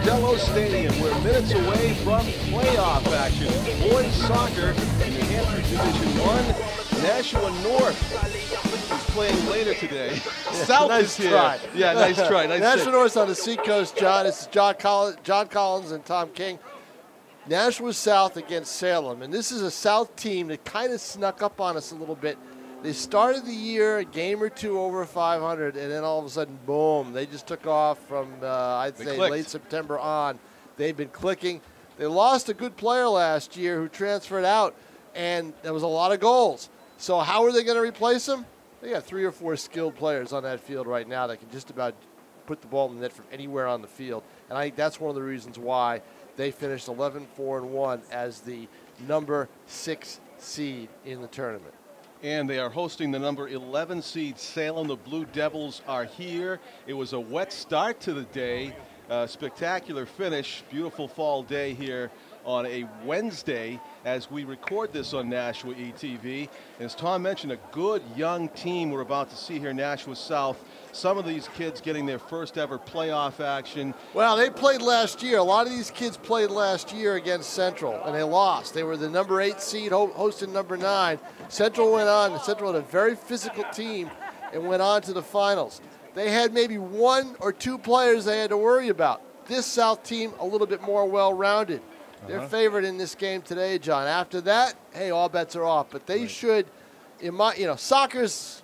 Stellos Stadium. We're minutes away from playoff action. Boys soccer in New Hampshire Division 1. Nashua North is playing later today. South nice is here. try. Yeah, nice try. Nice Nashua North's on the seacoast, John. This is John Collins and Tom King. Nashua South against Salem. And this is a South team that kind of snuck up on us a little bit. They started the year a game or two over 500, and then all of a sudden, boom, they just took off from, I'd say, late September on. They've been clicking. They lost a good player last year who transferred out, and there was a lot of goals. So how are they going to replace him? They got 3 or 4 skilled players on that field right now that can just about put the ball in the net from anywhere on the field. And I think that's one of the reasons why they finished 11-4-1 as the number 6 seed in the tournament. And they are hosting the number 11 seed Salem. The Blue Devils are here. It was a wet start to the day. Spectacular finish. Beautiful fall day here on a Wednesday as we record this on NashuaETV. As Tom mentioned, a good young team we're about to see here, Nashua South. Some of these kids getting their first ever playoff action. Well, they played last year. A lot of these kids played last year against Central, and they lost. They were the number 8 seed, hosting number 9. Central went on. Central had a very physical team and went on to the finals. They had maybe 1 or 2 players they had to worry about. This South team, a little bit more well-rounded. They're favored in this game today, John. After that, hey, all bets are off. But they should, soccer's,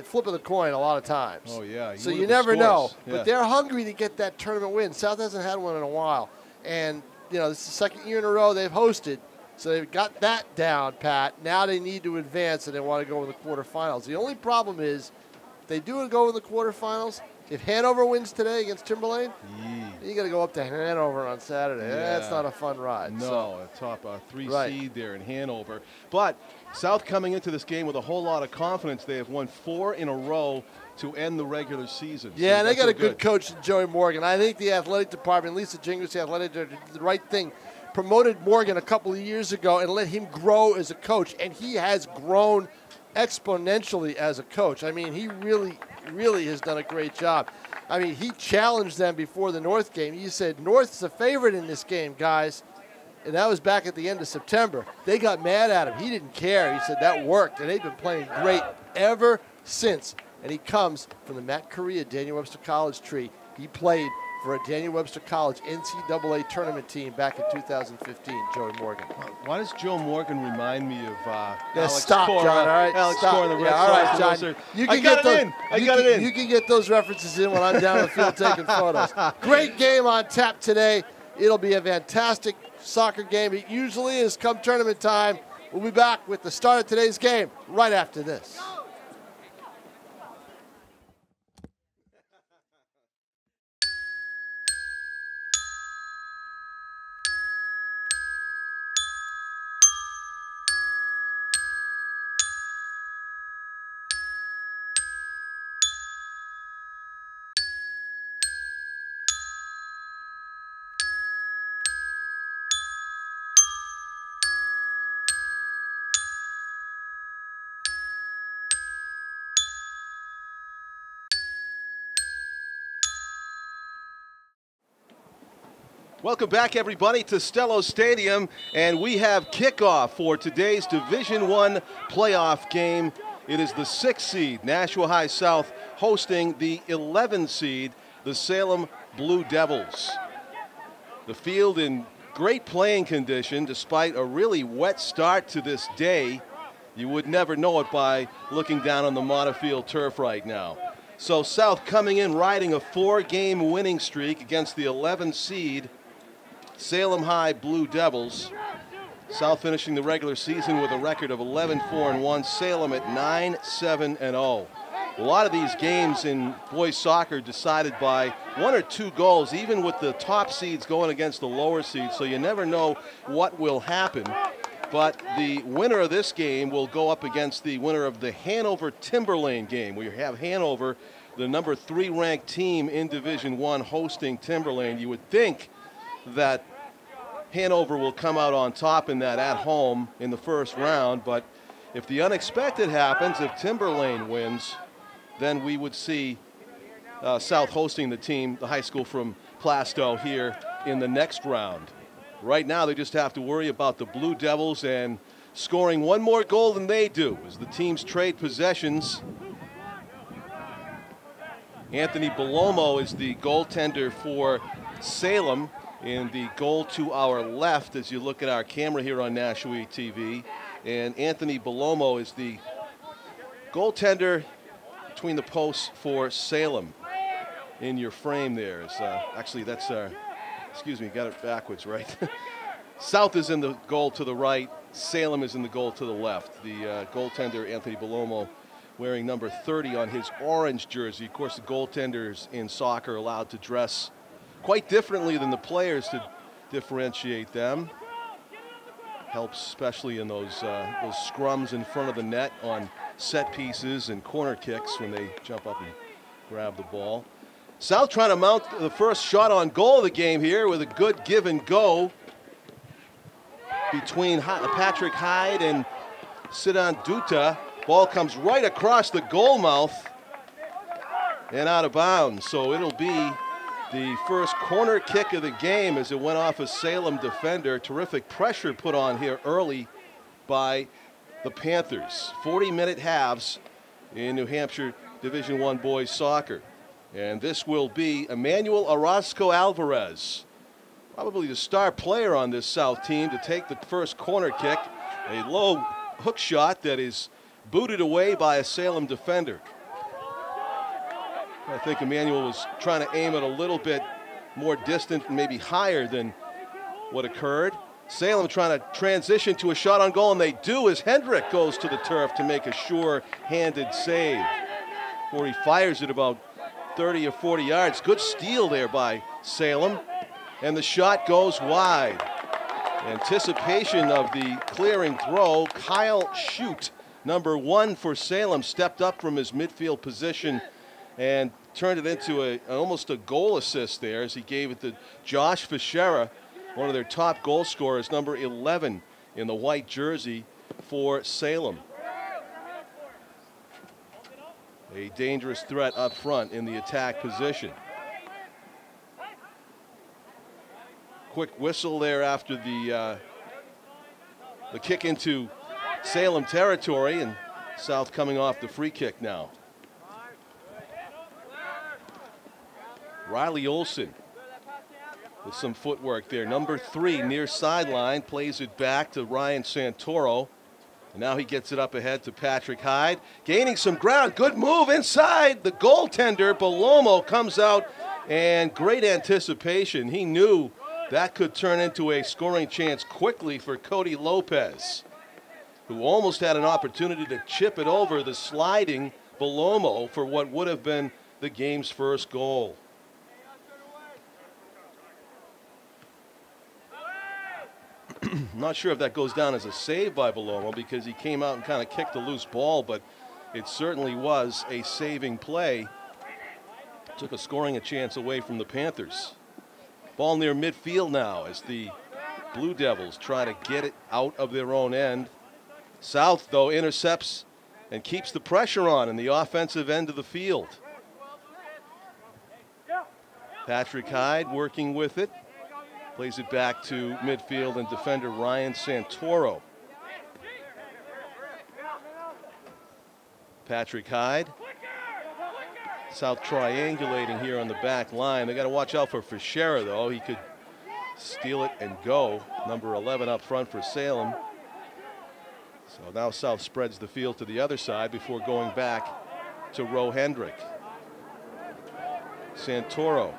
flip of the coin a lot of times. Oh, yeah. So you never know. Yeah. But they're hungry to get that tournament win. South hasn't had one in a while. And, this is the second year in a row they've hosted. So they've got that down, Pat. Now they need to advance, and they want to go in the quarterfinals. The only problem is, if they do go in the quarterfinals, if Hanover wins today against Timberlane, you got to go up to Hanover on Saturday. Yeah. That's not a fun ride. No, a top 3 seed there in Hanover. But South coming into this game with a whole lot of confidence. They have won 4 in a row to end the regular season. Yeah, and they got a good coach, Joey Morgan. I think the athletic department, Lisa Jingles, the athletic director, did the right thing. Promoted Morgan a couple of years ago and let him grow as a coach, and he has grown exponentially as a coach. I mean, he really has done a great job. I mean, he challenged them before the North game. He said, North's a favorite in this game, guys. And that was back at the end of September. They got mad at him. He didn't care. He said that worked, and they've been playing great ever since. And he comes from the Matt Correa Daniel Webster College tree. He played for a Daniel Webster College NCAA tournament team back in 2015, Joey Morgan. Why does Joe Morgan remind me of Alex stop, Cora, John, all right? Alex stop. Cora, the Red all right, Sox. John. I got it in. You can get those references in when I'm down the field taking photos. Great game on tap today. It'll be a fantastic soccer game. It usually is come tournament time. We'll be back with the start of today's game right after this. Welcome back, everybody, to Stellos Stadium, and we have kickoff for today's Division I playoff game. It is the 6th seed, Nashua High South, hosting the 11 seed, the Salem Blue Devils. The field in great playing condition, despite a really wet start to this day. You would never know it by looking down on the Monofield turf right now. So South coming in riding a 4-game winning streak against the 11 seed, Salem High Blue Devils. South finishing the regular season with a record of 11-4-1. Salem at 9-7-0. A lot of these games in boys soccer decided by 1 or 2 goals, even with the top seeds going against the lower seeds. So you never know what will happen. But the winner of this game will go up against the winner of the Hanover Timberlane game. We have Hanover, the number 3 ranked team in Division I, hosting Timberlane. You would think that Hanover will come out on top in that at home in the first round, but if the unexpected happens, if Timberlane wins, then we would see South hosting the team, the high school from Plastow here in the next round. Right now, they just have to worry about the Blue Devils and scoring one more goal than they do as the teams trade possessions. Anthony Bellomo is the goaltender for Salem in the goal to our left as you look at our camera here on NashuaETV. And Anthony Bellomo is the goaltender between the posts for Salem. In your frame there is, actually that's, excuse me, got it backwards, right? South is in the goal to the right, Salem is in the goal to the left. The goaltender, Anthony Bellomo, wearing number 30 on his orange jersey. Of course, the goaltenders in soccer are allowed to dress quite differently than the players to differentiate them. Helps especially in those scrums in front of the net on set pieces and corner kicks when they jump up and grab the ball. South trying to mount the first shot on goal of the game here with a good give and go between Patrick Hyde and Sidan Duta. Ball comes right across the goal mouth and out of bounds. So it'll be the first corner kick of the game as it went off a Salem defender. Terrific pressure put on here early by the Panthers. 40-minute halves in New Hampshire Division I boys soccer. And this will be Emmanuel Orozco Alvarez, probably the star player on this South team, to take the first corner kick. A low hook shot that is booted away by a Salem defender. I think Emmanuel was trying to aim it a little bit more distant and maybe higher than what occurred. Salem trying to transition to a shot on goal, and they do as Hendrick goes to the turf to make a sure-handed save. Before he fires it about 30 or 40 yards. Good steal there by Salem. And the shot goes wide. Anticipation of the clearing throw. Kyle Shute, number 1 for Salem, stepped up from his midfield position and turned it into almost a goal assist there as he gave it to Josh Fischera, one of their top goal scorers, number 11 in the white jersey for Salem. A dangerous threat up front in the attack position. Quick whistle there after the kick into Salem territory, and South coming off the free kick now. Riley Olson with some footwork there. Number 3 near sideline, plays it back to Ryan Santoro. And now he gets it up ahead to Patrick Hyde, gaining some ground. Good move inside. The goaltender, Bellomo, comes out, and great anticipation. He knew that could turn into a scoring chance quickly for Cody Lopez, who almost had an opportunity to chip it over the sliding Bellomo for what would have been the game's first goal. I'm not sure if that goes down as a save by Bellomo because he came out and kind of kicked a loose ball, but it certainly was a saving play. Took a scoring chance away from the Panthers. Ball near midfield now as the Blue Devils try to get it out of their own end. South, though, intercepts and keeps the pressure on in the offensive end of the field. Patrick Hyde working with it. Plays it back to midfield and defender Ryan Santoro. Patrick Hyde. South triangulating here on the back line. They got to watch out for Fischera, though. He could steal it and go. Number 11 up front for Salem. So now South spreads the field to the other side before going back to Roe Hendrick. Santoro.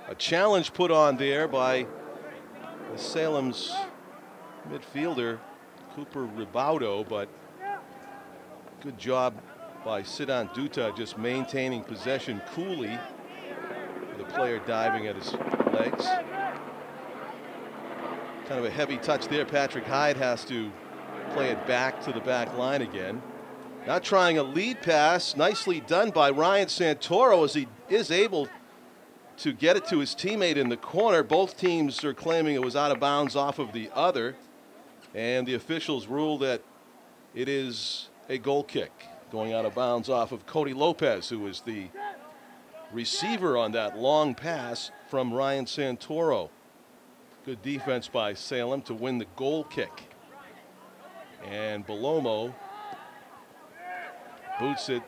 A challenge put on there by the Salem's midfielder, Cooper Roboto, but good job by Sidan Duta just maintaining possession coolly. The player diving at his legs. Kind of a heavy touch there. Patrick Hyde has to play it back to the back line again. Now trying a lead pass, nicely done by Ryan Santoro as he is able to get it to his teammate in the corner. Both teams are claiming it was out of bounds off of the other, and the officials rule that it is a goal kick going out of bounds off of Cody Lopez, who is the receiver on that long pass from Ryan Santoro. Good defense by Salem to win the goal kick. And Belomo boots it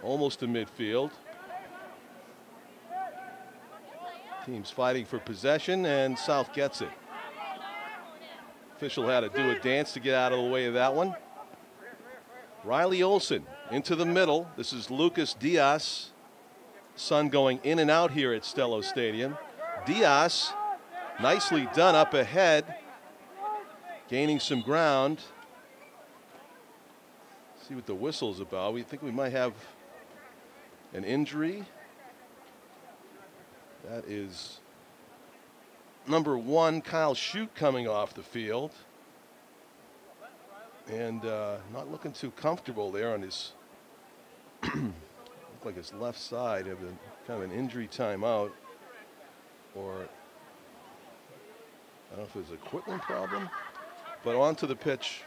almost to midfield. Team's fighting for possession, and South gets it. Official had to do a dance to get out of the way of that one. Riley Olsen into the middle. This is Lucas Diaz. Sun going in and out here at Stellos Stadium. Diaz, nicely done up ahead, gaining some ground. See what the whistle's about. We think we might have an injury. That is number 1, Kyle Shute, coming off the field. And not looking too comfortable there on his, look like his left side, of kind of an injury timeout. Or, I don't know if it's an equipment problem. But onto the pitch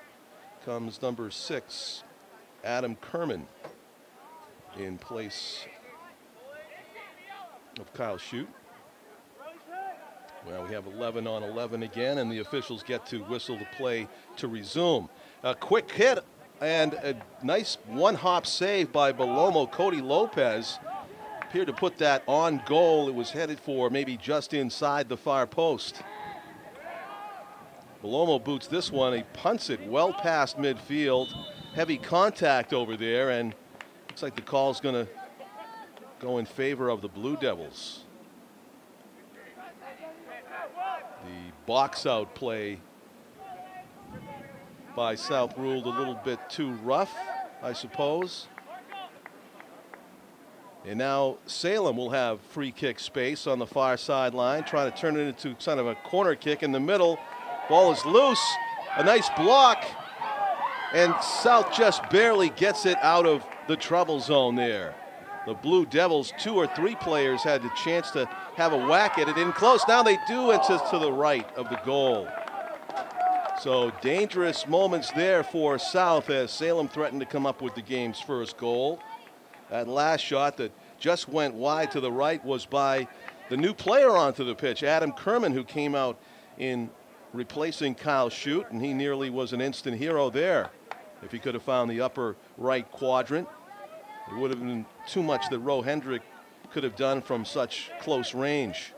comes number 6, Adam Kerman, in place of Kyle Shute. Well, we have 11 on 11 again, and the officials get to whistle the play to resume. A quick hit and a nice one-hop save by Belomo. Cody Lopez appeared to put that on goal. It was headed for maybe just inside the far post. Belomo boots this one. He punts it well past midfield. Heavy contact over there, and looks like the call's going to go in favor of the Blue Devils. The box out play by South ruled a little bit too rough, I suppose. And now Salem will have free kick space on the far sideline, trying to turn it into kind of a corner kick in the middle. Ball is loose, a nice block, and South just barely gets it out of the trouble zone there. The Blue Devils, 2 or 3 players had the chance to have a whack at it in close. Now they do, and to the right of the goal. So dangerous moments there for South as Salem threatened to come up with the game's first goal. That last shot that just went wide to the right was by the new player onto the pitch, Adam Kerman, who came out in replacing Kyle Shute, and he nearly was an instant hero there. If he could have found the upper right quadrant, it would have been too much that Roe Hendrick could have done from such close range.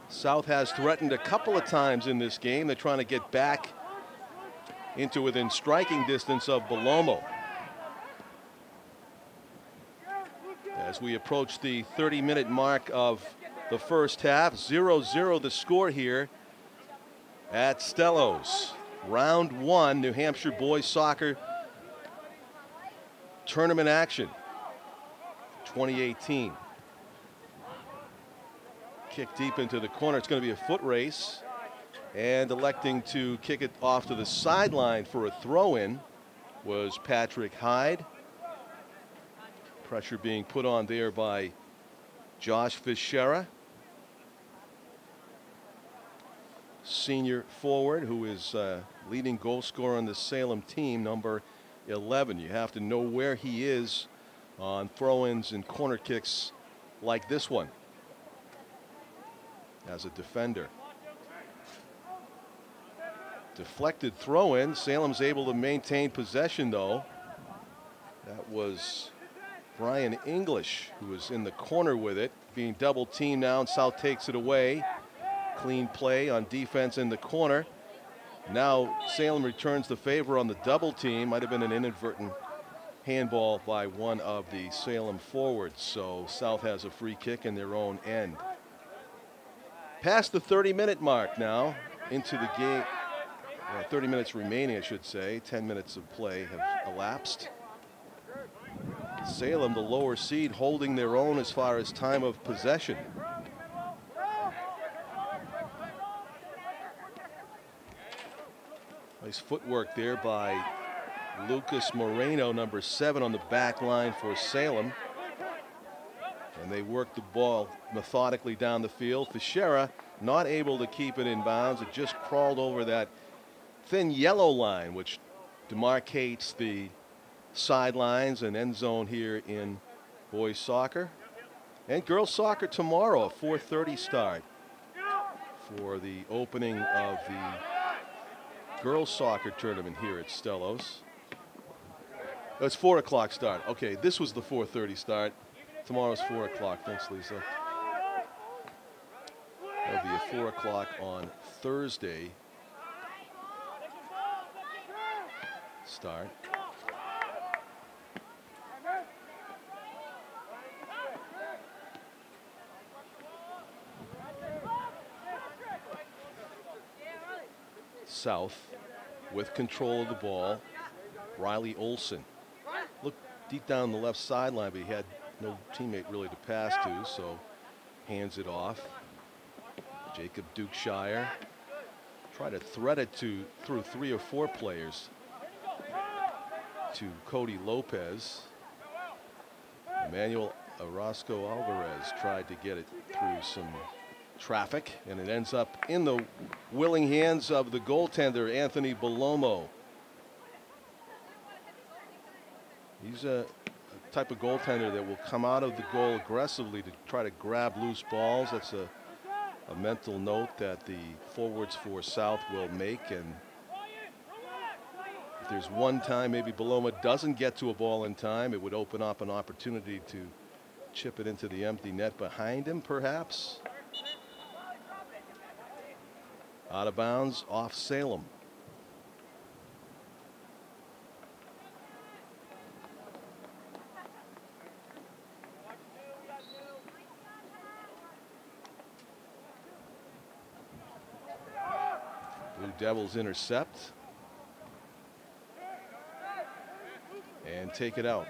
South has threatened a couple of times in this game. They're trying to get back into within striking distance of Belomo. As we approach the 30-minute mark of the first half, 0-0 the score here at Stellos. Round 1, New Hampshire boys soccer tournament action, 2018. Kick deep into the corner. It's going to be a foot race, and electing to kick it off to the sideline for a throw-in was Patrick Hyde. Pressure being put on there by Josh Fischera, senior forward, who is leading goal scorer on the Salem team, number 11. You have to know where he is on throw-ins and corner kicks like this one as a defender. Deflected throw-in. Salem's able to maintain possession, though. That was Brian English, who was in the corner with it, being double teamed now, and South takes it away. Clean play on defense in the corner. Now Salem returns the favor on the double team. Might have been an inadvertent handball by one of the Salem forwards. So South has a free kick in their own end. Past the 30-minute mark now into the game. 30 minutes remaining, I should say. 10 minutes of play have elapsed. Salem, the lower seed, holding their own as far as time of possession. Nice footwork there by Lucas Moreno, number 7 on the back line for Salem. And they work the ball methodically down the field. Fischera not able to keep it in bounds. It just crawled over that thin yellow line, which demarcates the sidelines and end zone here in boys soccer. And girls soccer tomorrow, a 4:30 start for the opening of the girls soccer tournament here at Stellos. Oh, it's 4 o'clock start. Okay, this was the 4:30 start. Tomorrow's 4 o'clock. Thanks, Lisa. It'll be at 4 o'clock on Thursday start. South with control of the ball. Riley Olson looked deep down the left sideline, but he had no teammate really to pass to, so hands it off. Jacob Dukeshire tried to thread it through 3 or 4 players to Cody Lopez. Emmanuel Orozco Alvarez tried to get it through some traffic, and it ends up in the willing hands of the goaltender, Anthony Belomo. He's a type of goaltender that will come out of the goal aggressively to try to grab loose balls. That's a mental note that the forwards for South will make. And if there's one time maybe Belomo doesn't get to a ball in time, it would open up an opportunity to chip it into the empty net behind him, perhaps. Out of bounds, off Salem. Blue Devils intercept and take it out.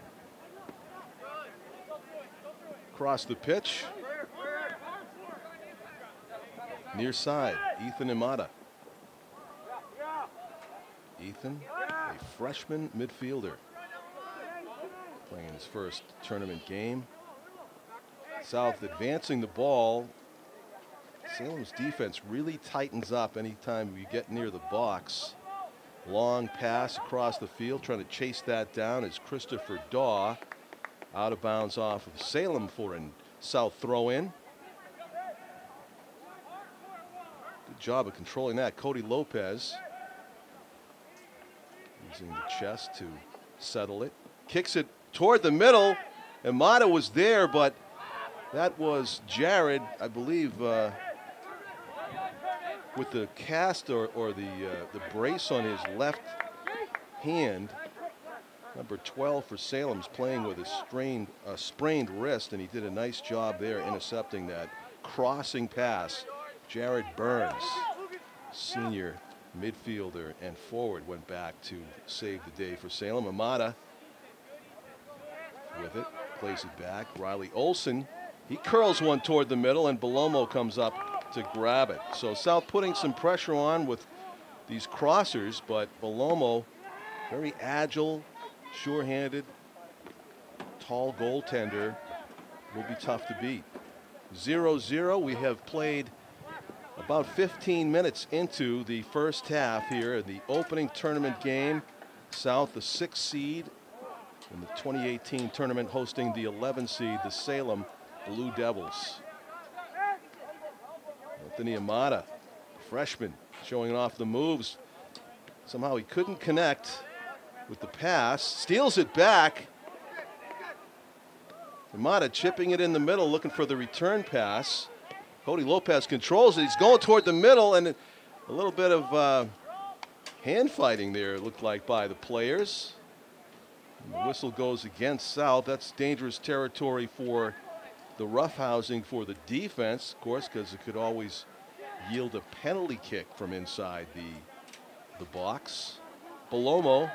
Across the pitch. Near side, Ethan Imada. Ethan, a freshman midfielder, playing his first tournament game. South advancing the ball. Salem's defense really tightens up anytime you get near the box. Long pass across the field, trying to chase that down is Christopher Daw. Out of bounds off of Salem for a South throw in. Good job of controlling that. Cody Lopez using the chest to settle it. Kicks it toward the middle. Imada was there, but that was Jared, I believe, with the cast or the brace on his left hand. Number 12 for Salem's playing with a sprained wrist, and he did a nice job there intercepting that crossing pass. Jared Burns, senior midfielder and forward, went back to save the day for Salem. Imada with it, plays it back. Riley Olson, he curls one toward the middle, and Belomo comes up to grab it. So South putting some pressure on with these crossers, but Belomo, very agile, sure-handed, tall goaltender, will be tough to beat. 0-0. We have played about 15 minutes into the first half here in the opening tournament game. South, the 6th seed in the 2018 tournament, hosting the 11th seed, the Salem Blue Devils. Anthony Imada, freshman, showing off the moves. Somehow he couldn't connect with the pass. Steals it back. Imada chipping it in the middle, looking for the return pass. Cody Lopez controls it. He's going toward the middle, and a little bit of hand fighting there, it looked like, by the players. And the whistle goes against South. That's dangerous territory for the roughhousing for the defense, of course, because it could always yield a penalty kick from inside the box. Belomo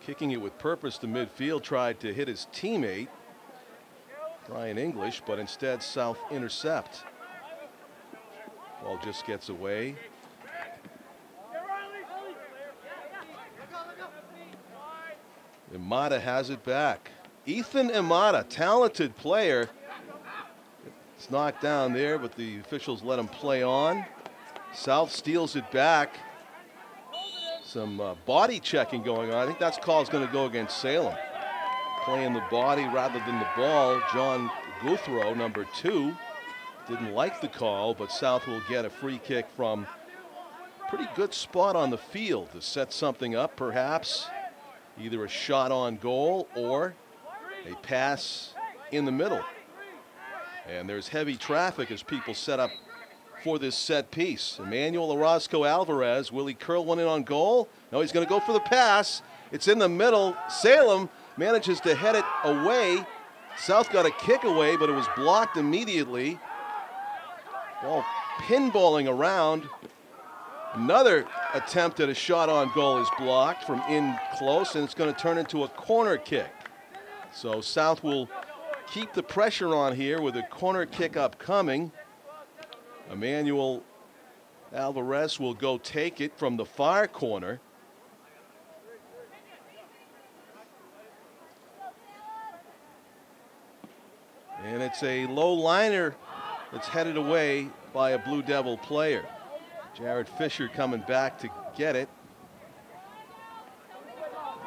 kicking it with purpose to midfield, tried to hit his teammate, Ryan English, but instead South intercept. Ball just gets away. Imada has it back. Ethan Imada, talented player. It's knocked down there, but the officials let him play on. South steals it back. some body checking going on. I think that's call is going to go against Salem. Playing the body rather than the ball. John Guthrow, number 2, didn't like the call, but South will get a free kick from pretty good spot on the field to set something up, perhaps. Either a shot on goal or a pass in the middle. And there's heavy traffic as people set up for this set piece. Emmanuel Orozco Alvarez, will he curl one in on goal? No, he's going to go for the pass. It's in the middle. Salem manages to head it away. South got a kick away, but it was blocked immediately. Ball pinballing around. Another attempt at a shot on goal is blocked from in close, and it's going to turn into a corner kick. So South will keep the pressure on here with a corner kick upcoming. Emmanuel Alvarez will go take it from the far corner. And it's a low liner that's headed away by a Blue Devil player. Jared Fisher coming back to get it.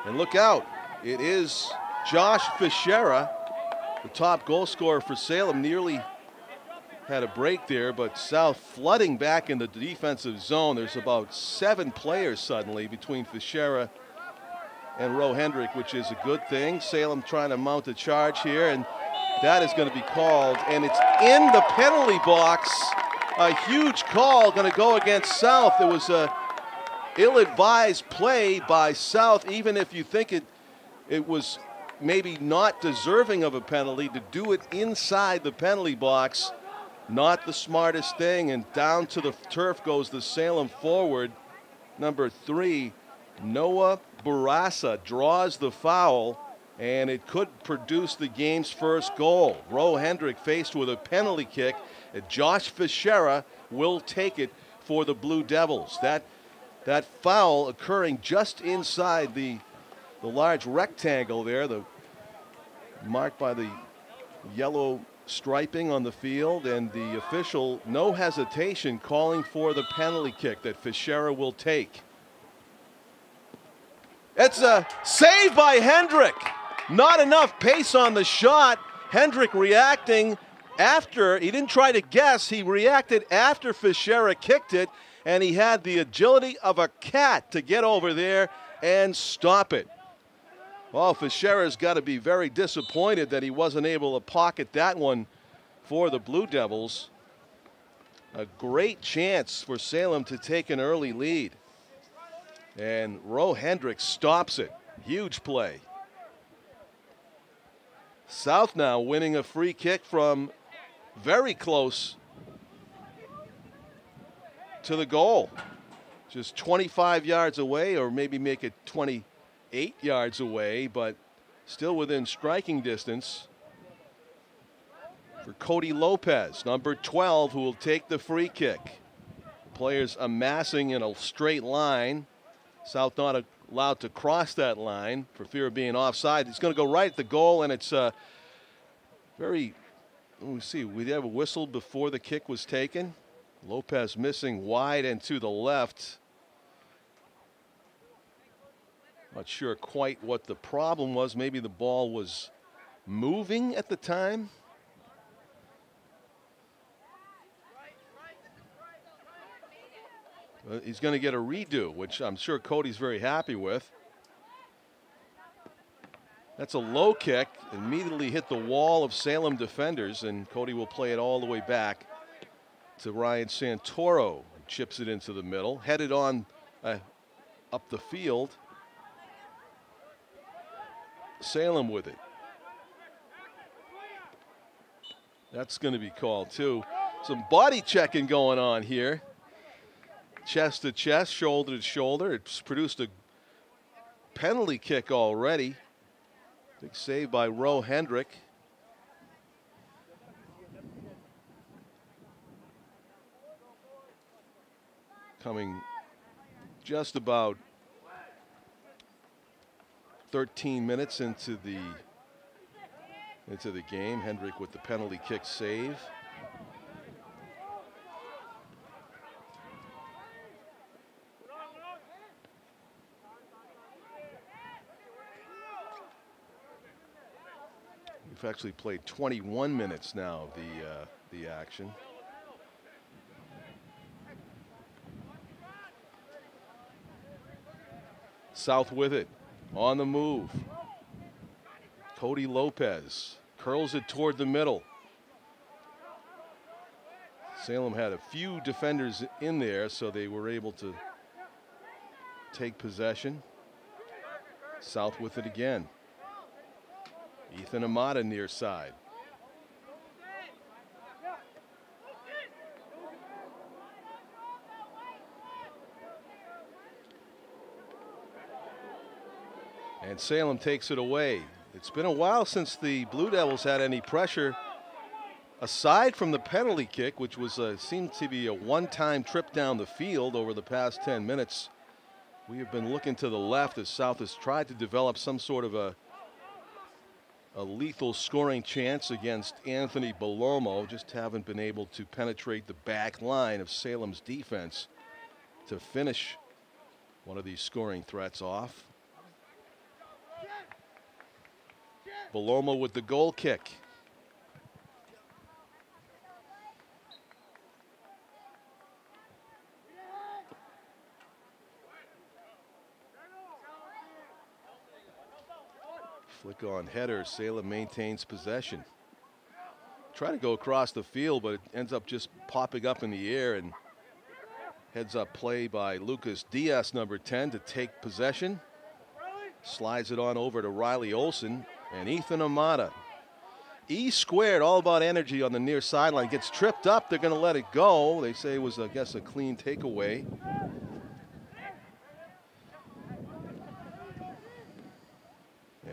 And look out, it is Josh Fischera, the top goal scorer for Salem. Nearly had a break there, but South flooding back in the defensive zone. There's about 7 players suddenly between Fischera and Roe Hendrick, which is a good thing. Salem trying to mount a charge here, and that is going to be called, and it's in the penalty box. A huge call going to go against South. It was a ill-advised play by South, even if you think it was maybe not deserving of a penalty. To do it inside the penalty box, not the smartest thing, and down to the turf goes the Salem forward. Number 3, Noah Barassa draws the foul, and it could produce the game's first goal. Roe Hendrick faced with a penalty kick. Josh Fischera will take it for the Blue Devils. That foul occurring just inside the large rectangle there, marked by the yellow striping on the field, and the official, no hesitation, calling for the penalty kick that Fischera will take. It's a save by Hendrick. Not enough pace on the shot. Hendrick reacting after, he didn't try to guess, he reacted after Fischera kicked it, and he had the agility of a cat to get over there and stop it. Well, Fischera's got to be very disappointed that he wasn't able to pocket that one for the Blue Devils. A great chance for Salem to take an early lead. And Roe Hendrick stops it. Huge play. South now winning a free kick from very close to the goal. Just 25 yards away, or maybe make it 28 yards away, but still within striking distance for Cody Lopez, number 12, who will take the free kick. Players amassing in a straight line. South not allowed to cross that line for fear of being offside. It's going to go right at the goal, and it's very, let me see, we have a whistle before the kick was taken. Lopez missing wide and to the left. Not sure quite what the problem was. Maybe the ball was moving at the time. He's going to get a redo, which I'm sure Cody's very happy with. That's a low kick, immediately hit the wall of Salem defenders, and Cody will play it all the way back to Ryan Santoro, who chips it into the middle, headed on up the field. Salem with it. That's going to be called too. Some body checking going on here. Chest to chest, shoulder to shoulder. It's produced a penalty kick already. Big save by Roe Hendrick. Coming just about 13 minutes into the game. Hendrick with the penalty kick save. We've actually played 21 minutes now of the action. South with it, on the move. Cody Lopez curls it toward the middle. Salem had a few defenders in there, so they were able to take possession. South with it again. Ethan Amata near side. And Salem takes it away. It's been a while since the Blue Devils had any pressure, aside from the penalty kick, which was seemed to be a one-time trip down the field over the past 10 minutes. We have been looking to the left as South has tried to develop some sort of a lethal scoring chance against Anthony Bellomo. Just haven't been able to penetrate the back line of Salem's defense to finish one of these scoring threats off. Bellomo with the goal kick. Flick on header. Salem maintains possession. Try to go across the field, but it ends up just popping up in the air, and heads up play by Lucas Diaz, number 10, to take possession. Slides it on over to Riley Olsen and Ethan Amata. E squared, all about energy on the near sideline. Gets tripped up. They're going to let it go. They say it was, I guess, a clean takeaway.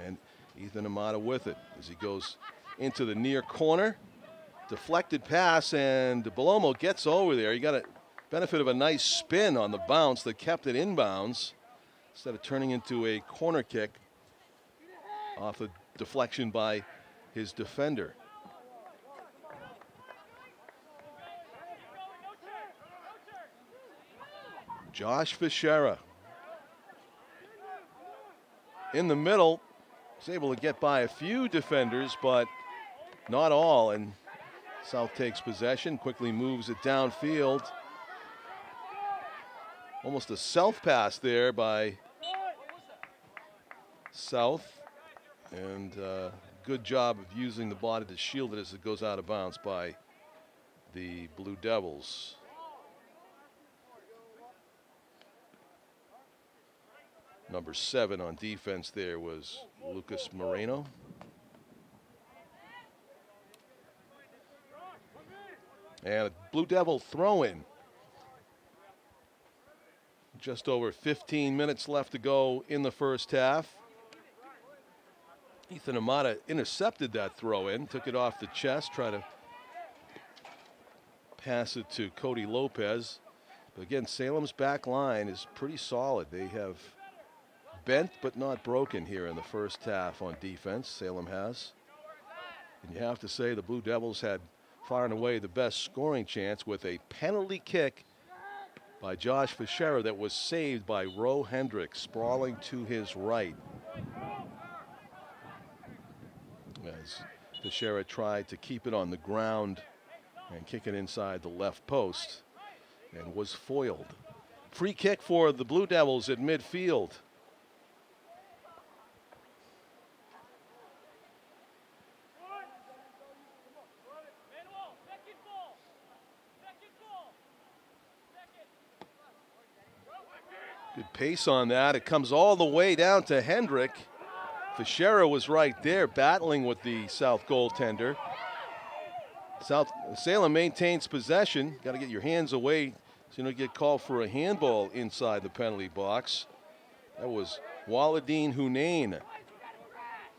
And Ethan Amata with it as he goes into the near corner. Deflected pass, and Bellomo gets over there. He got a benefit of a nice spin on the bounce that kept it inbounds instead of turning into a corner kick off a deflection by his defender. Josh Fischera in the middle. He's able to get by a few defenders, but not all, and South takes possession, quickly moves it downfield. Almost a self pass there by South, and good job of using the body to shield it as it goes out of bounds by the Blue Devils. Number 7 on defense there was Lucas Moreno. And a Blue Devil throw-in. Just over 15 minutes left to go in the first half. Ethan Amata intercepted that throw-in, took it off the chest, tried to pass it to Cody Lopez. But again, Salem's back line is pretty solid. They have bent but not broken here in the first half on defense. Salem has. And you have to say the Blue Devils had far and away the best scoring chance with a penalty kick by Josh Fischera that was saved by Roe Hendricks, sprawling to his right. As Fischera tried to keep it on the ground and kick it inside the left post and was foiled. Free kick for the Blue Devils at midfield. Good pace on that. It comes all the way down to Hendrick. Fischera was right there battling with the South goaltender. Salem maintains possession. Got to get your hands away so you don't get called for a handball inside the penalty box. That was Waladin Hunain,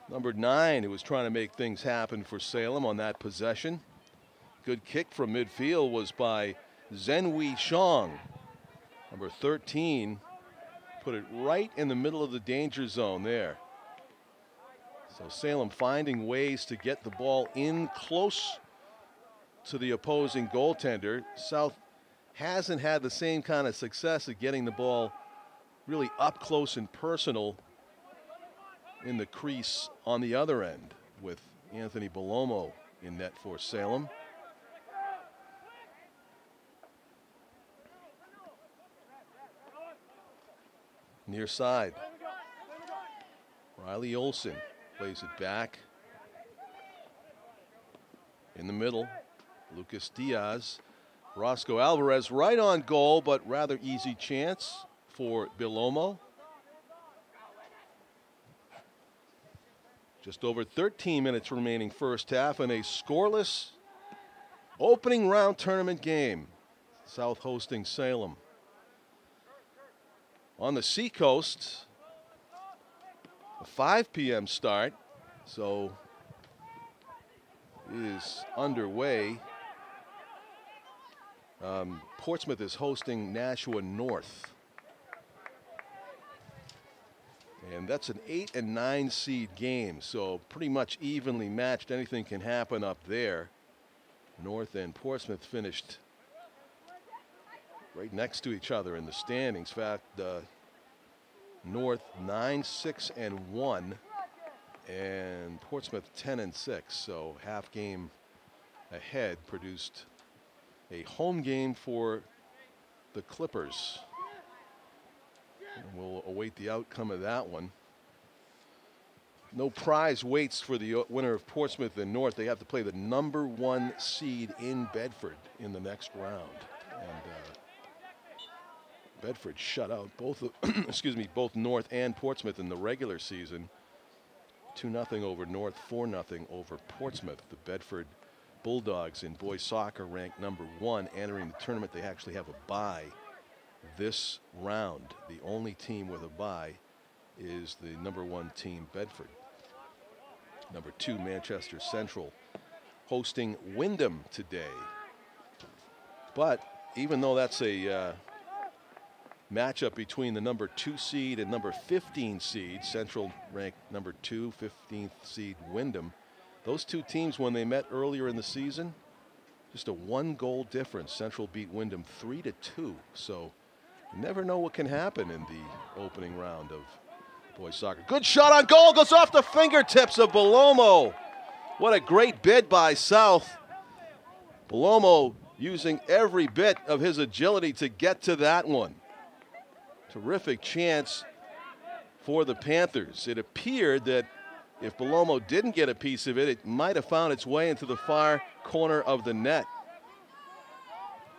number 9, who was trying to make things happen for Salem on that possession. Good kick from midfield was by Zhenhui Shang, number 13. Put it right in the middle of the danger zone there. So Salem finding ways to get the ball in close to the opposing goaltender. South hasn't had the same kind of success at getting the ball really up close and personal in the crease on the other end with Anthony Belomo in net for Salem. Near side. Riley Olsen plays it back. In the middle, Lucas Diaz. Roscoe Alvarez right on goal, but rather easy chance for Belomo. Just over 13 minutes remaining first half in a scoreless opening round tournament game. South hosting Salem. On the Seacoast, a 5 p.m. start, so it is underway. Portsmouth is hosting Nashua North. And that's an 8 and 9 seed game, so pretty much evenly matched. Anything can happen up there. North and Portsmouth finished right next to each other in the standings. In fact, North 9-6-1, and Portsmouth 10-6. So half game ahead produced a home game for the Clippers. And we'll await the outcome of that one. No prize waits for the winner of Portsmouth and North. They have to play the #1 seed in Bedford in the next round. And Bedford shut out both both North and Portsmouth in the regular season. 2-0 over North, 4-0 over Portsmouth. The Bedford Bulldogs in boys soccer ranked #1 entering the tournament. They actually have a bye this round. The only team with a bye is the #1 team, Bedford. #2, Manchester Central hosting Wyndham today. But even though that's a matchup between the #2 seed and #15 seed, Central ranked #2, 15th seed Wyndham. Those two teams, when they met earlier in the season, just a 1-goal difference. Central beat Wyndham 3-2. So you never know what can happen in the opening round of boys soccer. Good shot on goal, goes off the fingertips of Belomo. What a great bid by South. Belomo using every bit of his agility to get to that one. Terrific chance for the Panthers. It appeared that if Belomo didn't get a piece of it, it might have found its way into the far corner of the net.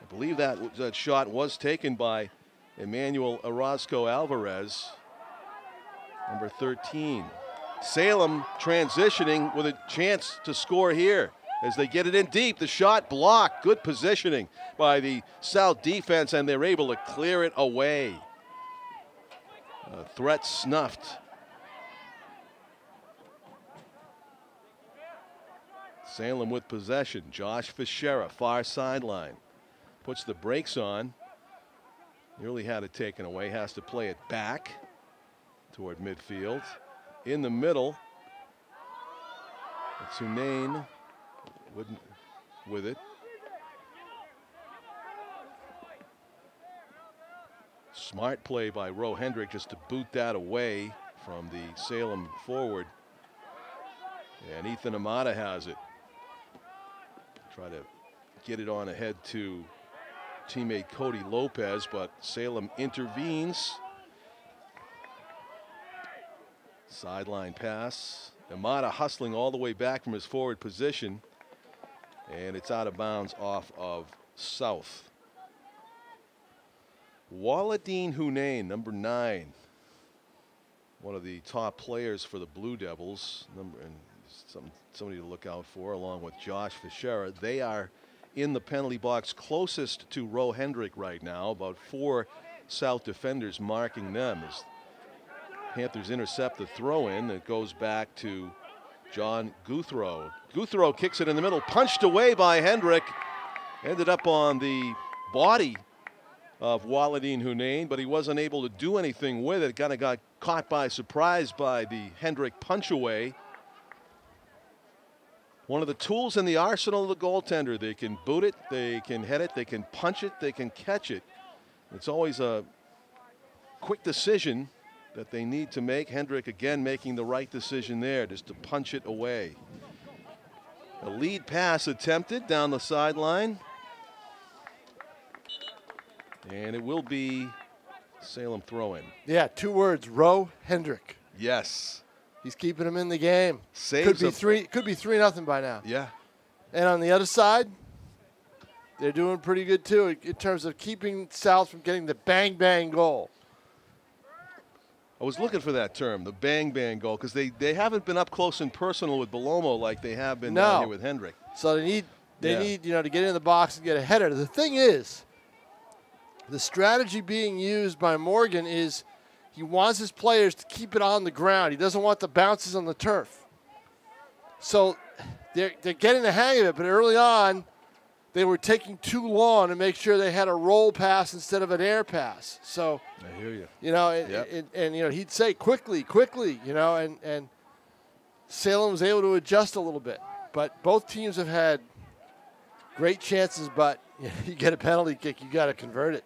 I believe that shot was taken by Emmanuel Orozco Alvarez, #13. Salem transitioning with a chance to score here as they get it in deep. The shot blocked. Good positioning by the South defense, and they're able to clear it away. Threat snuffed. Salem with possession. Josh Fischera, far sideline. Puts the brakes on. Nearly had it taken away. Has to play it back toward midfield. In the middle. It's Hunain with it. Smart play by Roe Hendrick just to boot that away from the Salem forward. And Ethan Amata has it. Try to get it on ahead to teammate Cody Lopez, but Salem intervenes. Sideline pass. Amata hustling all the way back from his forward position. And it's out of bounds off of South. Waladeen Hunain, #9. One of the top players for the Blue Devils. And somebody to look out for, along with Josh Fischera. They are in the penalty box closest to Roe Hendrick right now. About 4 South defenders marking them as Panthers intercept the throw-in. It goes back to John Guthrow. Guthrow kicks it in the middle, punched away by Hendrick. Ended up on the body of Waladeen Hunain, but he wasn't able to do anything with it. Kind of got caught by surprise by the Hendrick punch away. One of the tools in the arsenal of the goaltender. They can boot it, they can head it, they can punch it, they can catch it. It's always a quick decision that they need to make. Hendrick again making the right decision there, just to punch it away. A lead pass attempted down the sideline. And it will be Salem throw-in. Yeah, 2 words, Roe Hendrick. Yes. He's keeping him in the game. Saves could be 3-0 by now. Yeah. And on the other side, they're doing pretty good too in terms of keeping South from getting the bang-bang goal. I was looking for that term, the bang-bang goal, because they haven't been up close and personal with Belomo like they have been down here with Hendrick. So they need to get in the box and get a header. The thing is, the strategy being used by Morgan is he wants his players to keep it on the ground. He doesn't want the bounces on the turf. So they're getting the hang of it, but early on, they were taking too long to make sure they had a roll pass instead of an air pass. So I hear you. You know, and you know, he'd say quickly, you know, and Salem was able to adjust a little bit. But both teams have had great chances, but you get a penalty kick, you got to convert it.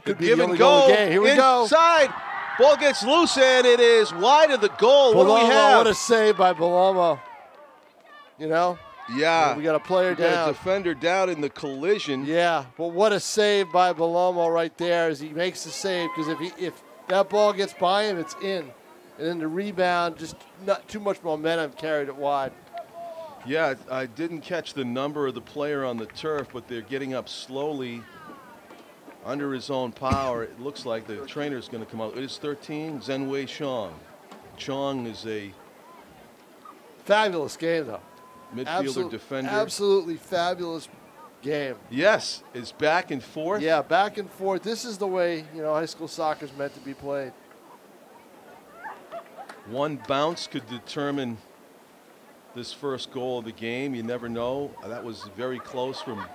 Could be the only goal of the game. Here we go. Inside. Ball gets loose, and it is wide of the goal. What do we have? What a save by Belomo. You know? Yeah. We got a player down. Got a defender down in the collision. Yeah, but what a save by Belomo right there as he makes the save, because if that ball gets by him, it's in. And then the rebound, just not too much momentum, carried it wide. Yeah, I didn't catch the number of the player on the turf, but they're getting up slowly under his own power. It looks like the trainer's going to come out. It is 13, Zhenwei Chong. Chong is a fabulous game, though. Midfielder, defender. Absolutely fabulous game. Yes, it's back and forth. Yeah, back and forth. This is the way, you know, high school soccer is meant to be played. One bounce could determine this first goal of the game. You never know. That was very close from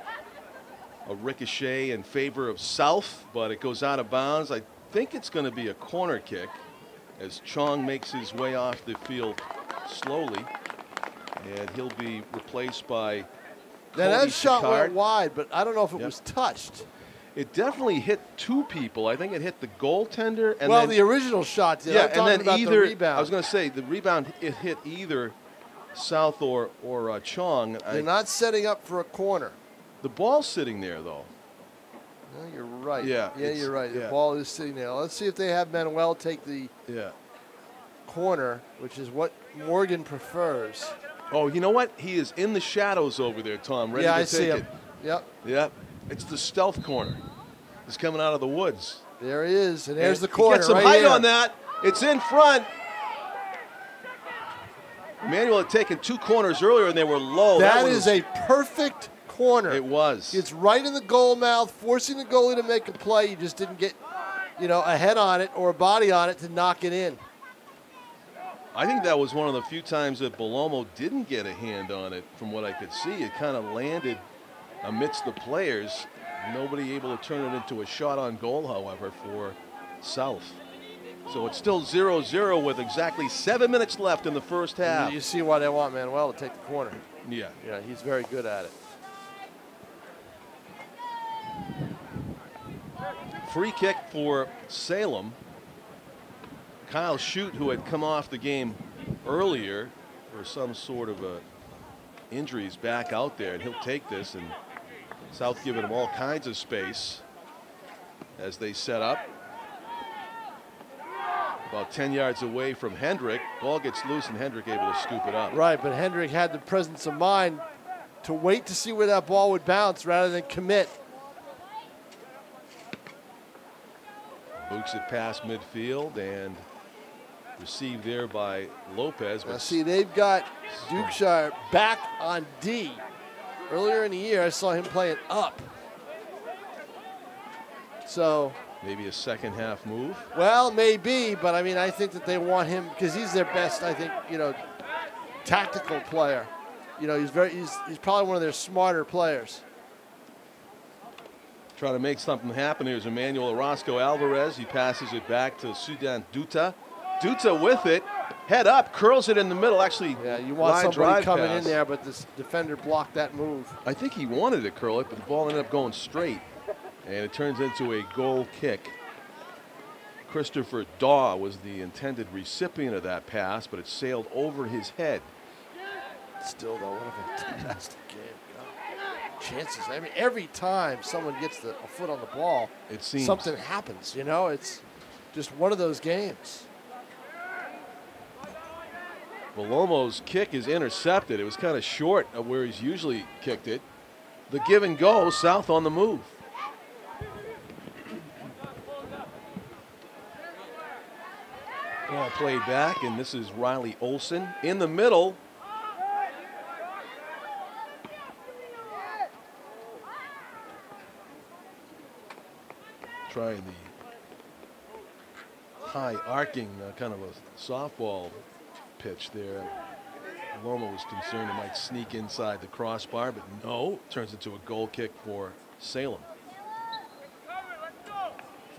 a ricochet in favor of South, but it goes out of bounds. I think it's going to be a corner kick as Chong makes his way off the field slowly. And he'll be replaced by Now that shot went wide, but I don't know if it was touched. It definitely hit 2 people. I think it hit the goaltender. And well, the original shot did. Yeah, I'm and then either, the rebound. I was going to say, the rebound, it hit either South or Chong. They're not setting up for a corner. The ball's sitting there, though. No, you're right. Yeah, you're right. The ball is sitting there. Let's see if they have Manuel take the corner, which is what Morgan prefers. Oh, you know what? He is in the shadows over there, Tom, ready to take it. Yeah, I see him. Yep. Yep. It's the stealth corner. He's coming out of the woods. There he is, and there's the corner. He gets some height on that. It's in front. Emmanuel had taken 2 corners earlier, and they were low. That is a perfect corner. It was. It's right in the goal mouth, forcing the goalie to make a play. You just didn't get, you know, a head on it or a body on it to knock it in. I think that was one of the few times that Belomo didn't get a hand on it from what I could see. It kind of landed amidst the players. Nobody able to turn it into a shot on goal, however, for South. So it's still 0-0 with exactly 7 minutes left in the first half. You see why they want Manuel to take the corner. Yeah. Yeah, he's very good at it. Free kick for Salem. Kyle Shute, who had come off the game earlier for some sort of a injury, is back out there, and he'll take this. And South giving him all kinds of space as they set up. About 10 yards away from Hendrick. Ball gets loose, and Hendrick able to scoop it up. Right, but Hendrick had the presence of mind to wait to see where that ball would bounce rather than commit. Books it past midfield and received there by Lopez. Now see, they've got Dukeshire back on D. Earlier in the year, I saw him playing up. So maybe a second half move. Well, maybe, but I mean, I think that they want him because he's their best, I think, you know, tactical player. You know, he's probably one of their smarter players. Trying to make something happen. Here's Emmanuel Orozco Alvarez. He passes it back to Sudan Duta. Duta with it. Head up, curls it in the middle. Actually, yeah, you want somebody coming in there, but this defender blocked that move. I think he wanted to curl it, but the ball ended up going straight. And it turns into a goal kick. Christopher Daw was the intended recipient of that pass, but it sailed over his head. Still, though, what a fantastic game. God. Chances. I mean, every time someone gets a foot on the ball, it seems something happens. You know, it's just one of those games. Belomo's kick is intercepted. It was kind of short of where he's usually kicked it. The give and go, South on the move. Ball played back, and this is Riley Olson in the middle. Trying the high arcing kind of a softball pitch there. Loma was concerned it might sneak inside the crossbar, but no, turns into a goal kick for Salem.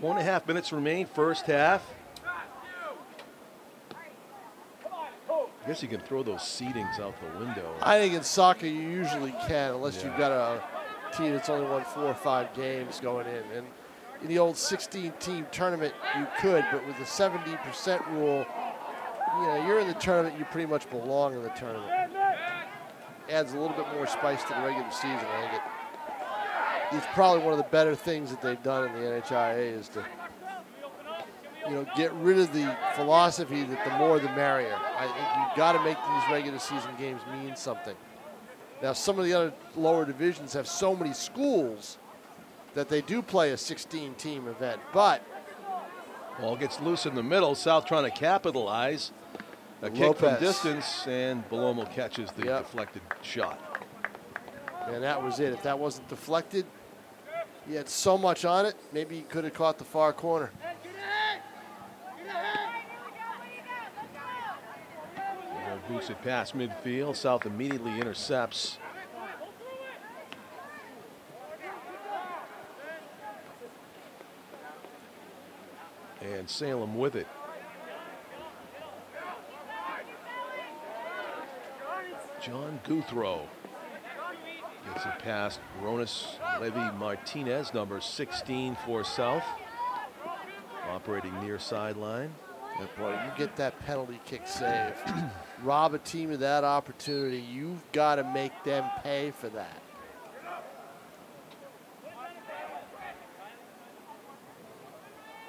4.5 minutes remain, first half. I guess you can throw those seedings out the window. I think in soccer you usually can, unless you've got a team that's only won 4 or 5 games going in. And in the old 16-team tournament, you could, but with the 70% rule, you know, you're in the tournament, you pretty much belong in the tournament. Adds a little bit more spice to the regular season. I think it's probably one of the better things that they've done in the NHiAA is to, you know, get rid of the philosophy that the more the merrier. I think you've got to make these regular season games mean something. Now, some of the other lower divisions have so many schools that they do play a 16-team event, but ball gets loose in the middle. South trying to capitalize. A kick from distance, and Belomo catches the deflected shot. And that was it. If that wasn't deflected, he had so much on it, maybe he could have caught the far corner. Boots it past midfield. South immediately intercepts. And Salem with it. John Guthrow gets it past Ronas Levy-Martinez, number 16 for South. Operating near sideline. Yeah, boy, you get that penalty kick save. Rob a team of that opportunity. You've got to make them pay for that.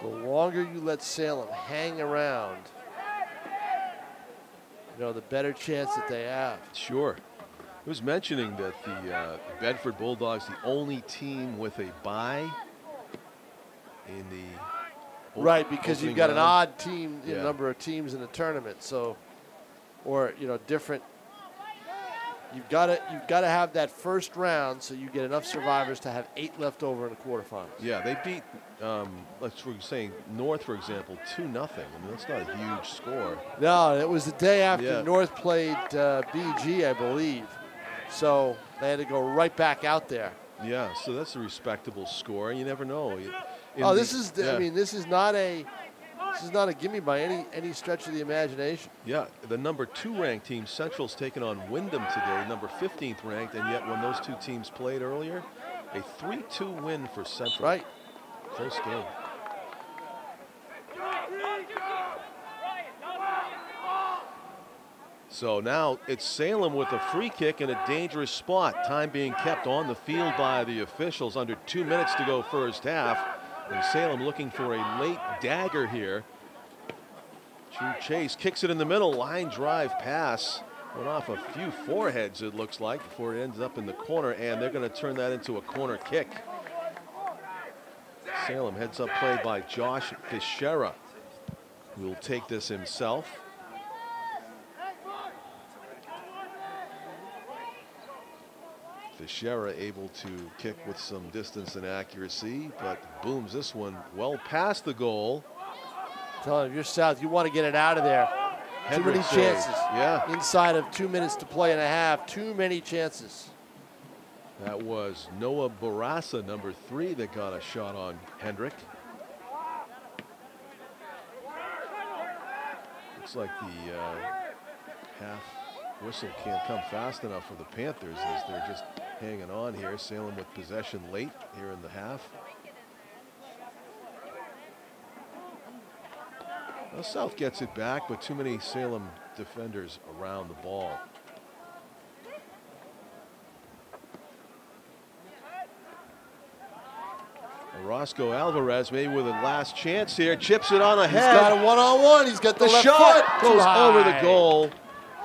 The longer you let Salem hang around, you know, the better chance that they have. Sure. I was mentioning that the Bedford Bulldogs, the only team with a bye in the right, because you've got an odd team, yeah, number of teams in the tournament. So, or you know, different. You've got to have that first round so you get enough survivors to have 8 left over in the quarterfinals. Yeah, they beat, let's say North, for example, 2-0. I mean, that's not a huge score. No, it was the day after North played BG, I believe. So they had to go right back out there. Yeah, so that's a respectable score. You never know. I mean, this is not a gimme by any stretch of the imagination. Yeah, the number 2 ranked team, Central's taken on Wyndham today, number 15th ranked, and yet when those two teams played earlier, a 3-2 win for Central. Right. Close game. So now it's Salem with a free kick in a dangerous spot. Time being kept on the field by the officials. Under 2 minutes to go first half. And Salem looking for a late dagger here. Drew Chase kicks it in the middle. Line drive pass. Went off a few foreheads, it looks like, before it ends up in the corner. And they're going to turn that into a corner kick. Salem heads up play by Josh Fischera, who will take this himself. Fischera able to kick with some distance and accuracy, but booms this one well past the goal. Tell him, if you're South, you want to get it out of there. Too many chances. Yeah. Inside of 2 minutes to play and a half, too many chances. That was Noah Barassa, number 3, that got a shot on Hendrick. Looks like the half whistle can't come fast enough for the Panthers as they're just hanging on here. Salem with possession late here in the half. Well, South gets it back, but too many Salem defenders around the ball. Roscoe Alvarez maybe with a last chance here. Chips it on ahead. He's got a one-on-one. He's got the left shot foot. Goes over the goal.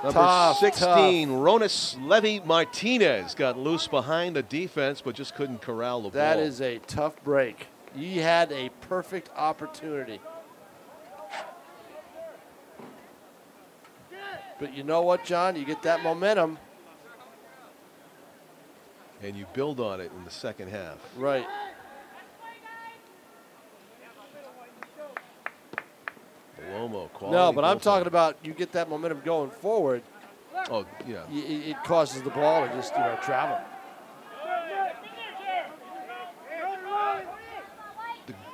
Number Tough, 16, Ronis Levy-Martinez got loose behind the defense, but just couldn't corral the ball. That is a tough break. He had a perfect opportunity. But you know what, John? You get that momentum. And you build on it in the second half. Right. Lomo, quality. No, but I'm talking about you get that momentum going forward. Oh, yeah. It causes the ball to just, travel.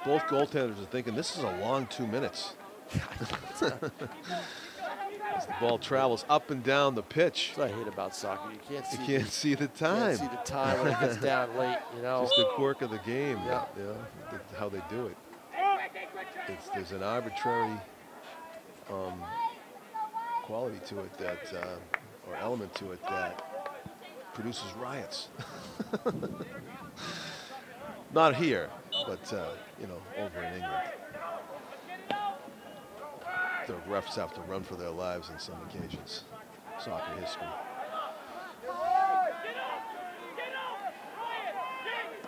Both goaltenders are thinking this is a long 2 minutes. As the ball travels up and down the pitch. That's what I hate about soccer. You can't see the time. You can't see the time when it gets down late, Just the quirk of the game. Yeah. How they do it. There's an arbitrary quality to it or element to it that produces riots. Not here, but over in England. The refs have to run for their lives on some occasions. Soccer history.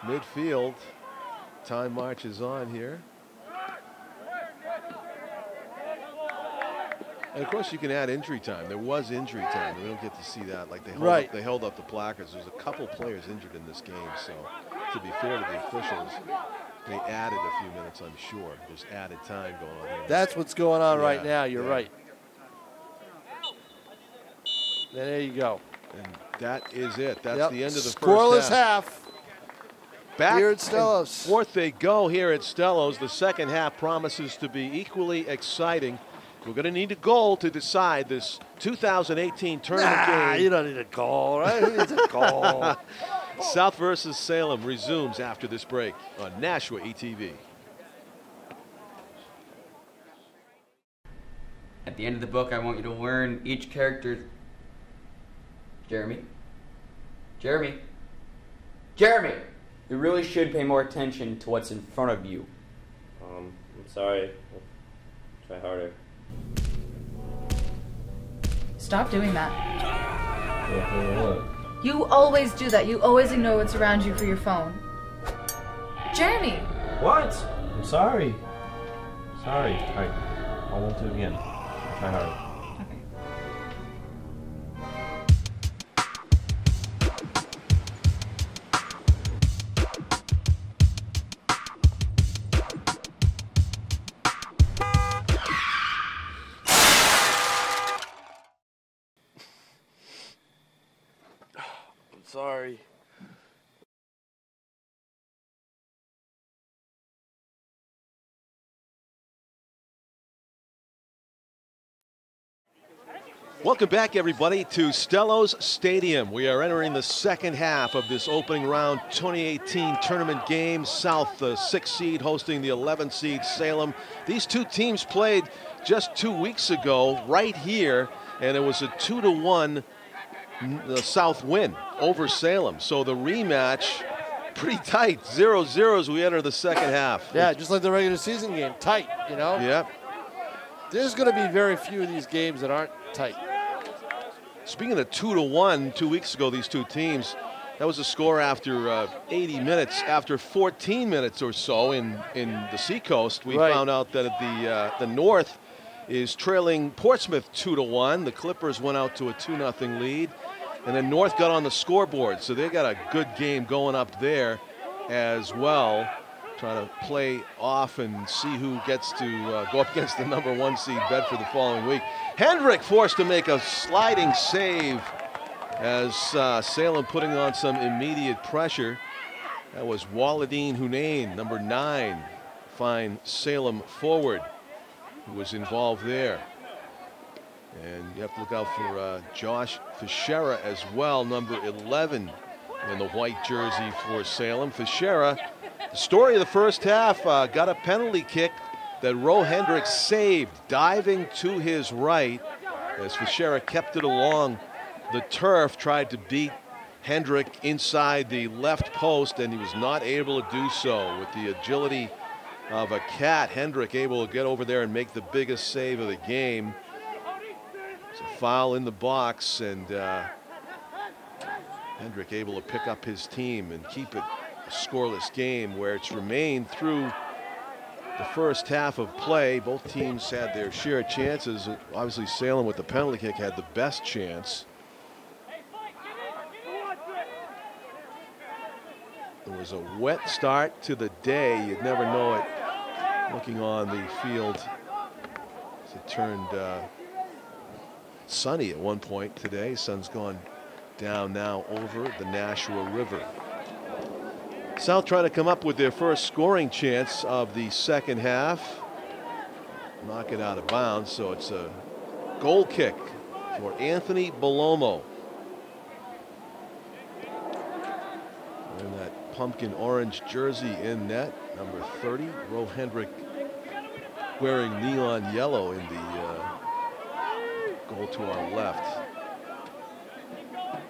Midfield, time marches on here. And of course you can add injury time. There was injury time. We don't get to see that. Like they held up the placards. There's a couple players injured in this game. So to be fair to the officials, they added a few minutes, I'm sure. There's added time going on here. That's what's going on right now. You're right. There you go. And that is it. That's the end of the scoreless first half. Back here at Stellos. Forth they go here at Stellos. The second half promises to be equally exciting. We're going to need a goal to decide this 2018 tournament game. You don't need a goal, right? Who needs a goal? South versus Salem resumes after this break on NashuaETV. At the end of the book, I want you to learn each character. Jeremy? You really should pay more attention to what's in front of you. I'm sorry. I'll try harder. Stop doing that. What? You always do that. You always ignore what's around you for your phone. Jeremy! What? I'm sorry. Sorry. All right. I won't do it again. I'll try harder. Okay. Sorry. Welcome back, everybody, to Stellos Stadium. We are entering the second half of this opening round 2018 tournament game. South, the 6th seed, hosting the 11th seed, Salem. These two teams played just 2 weeks ago right here, and it was a 2-1 South win over Salem. So the rematch, pretty tight, 0-0 as we enter the second half. Yeah, just like the regular season game, tight, Yep. There's going to be very few of these games that aren't tight. Speaking of 2-1, 2 weeks ago, these two teams, that was a score after 80 minutes. After 14 minutes or so in the Seacoast, we found out that the North is trailing Portsmouth 2-1. The Clippers went out to a 2-0 lead. And then North got on the scoreboard, so they got a good game going up there as well. Trying to play off and see who gets to go up against the #1 seed Bedford the following week. Hendrick forced to make a sliding save as Salem putting on some immediate pressure. That was Waladeen Hunain, number 9, fine Salem forward, who was involved there. And you have to look out for Josh Fischera as well, number 11 in the white jersey for Salem. Fischera, the story of the first half, got a penalty kick that Ro Hendricks saved, diving to his right as Fischera kept it along the turf, tried to beat Hendrick inside the left post, and he was not able to do so. With the agility of a cat, Hendrick able to get over there and make the biggest save of the game. It's a foul in the box, and Hendrick able to pick up his team and keep it a scoreless game, where it's remained through the first half of play. Both teams had their share of chances. Obviously, Salem with the penalty kick had the best chance. It was a wet start to the day. You'd never know it looking on the field. As it turned sunny at one point today. Sun's gone down now over the Nashua River. South trying to come up with their first scoring chance of the second half. Knock it out of bounds, so it's a goal kick for Anthony Belomo. And that pumpkin orange jersey in net, number 30. Ro Hendrick wearing neon yellow in the goal to our left.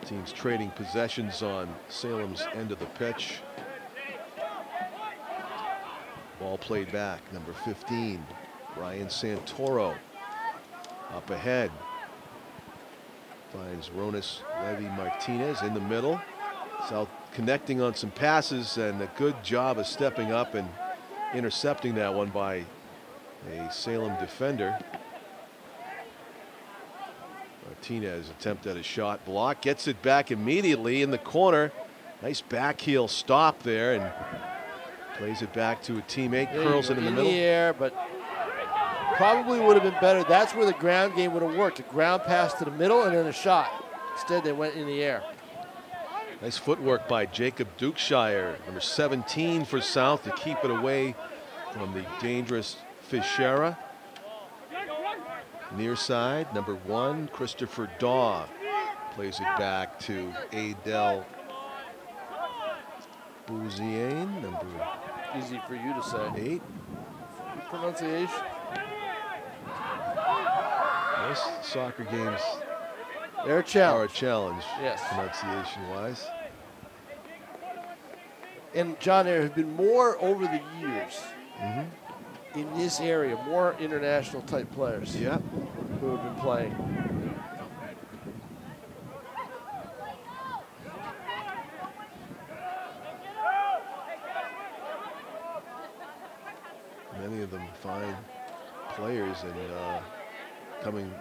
Teams trading possessions on Salem's end of the pitch. Ball played back, number 15, Brian Santoro. Up ahead. Finds Ronas Levy Martinez in the middle. South connecting on some passes, and a good job of stepping up and intercepting that one by a Salem defender. Martinez attempt at a shot block, gets it back immediately in the corner. Nice back heel stop there, and plays it back to a teammate, curls it in the middle. In the air, but probably would have been better. That's where the ground game would have worked. A ground pass to the middle and then a shot. Instead, they went in the air. Nice footwork by Jacob Dukeshire, number 17 for South, to keep it away from the dangerous Fischera. Near side, number 1, Christopher Daw plays it back to Adel Bouziane, number easy for you to say. 8. Pronunciation. Most soccer games They're a challenge. are a challenge, yes, pronunciation-wise. And John, there have been more over the years in this area, more international type players who have been playing. Many of them fine players, and coming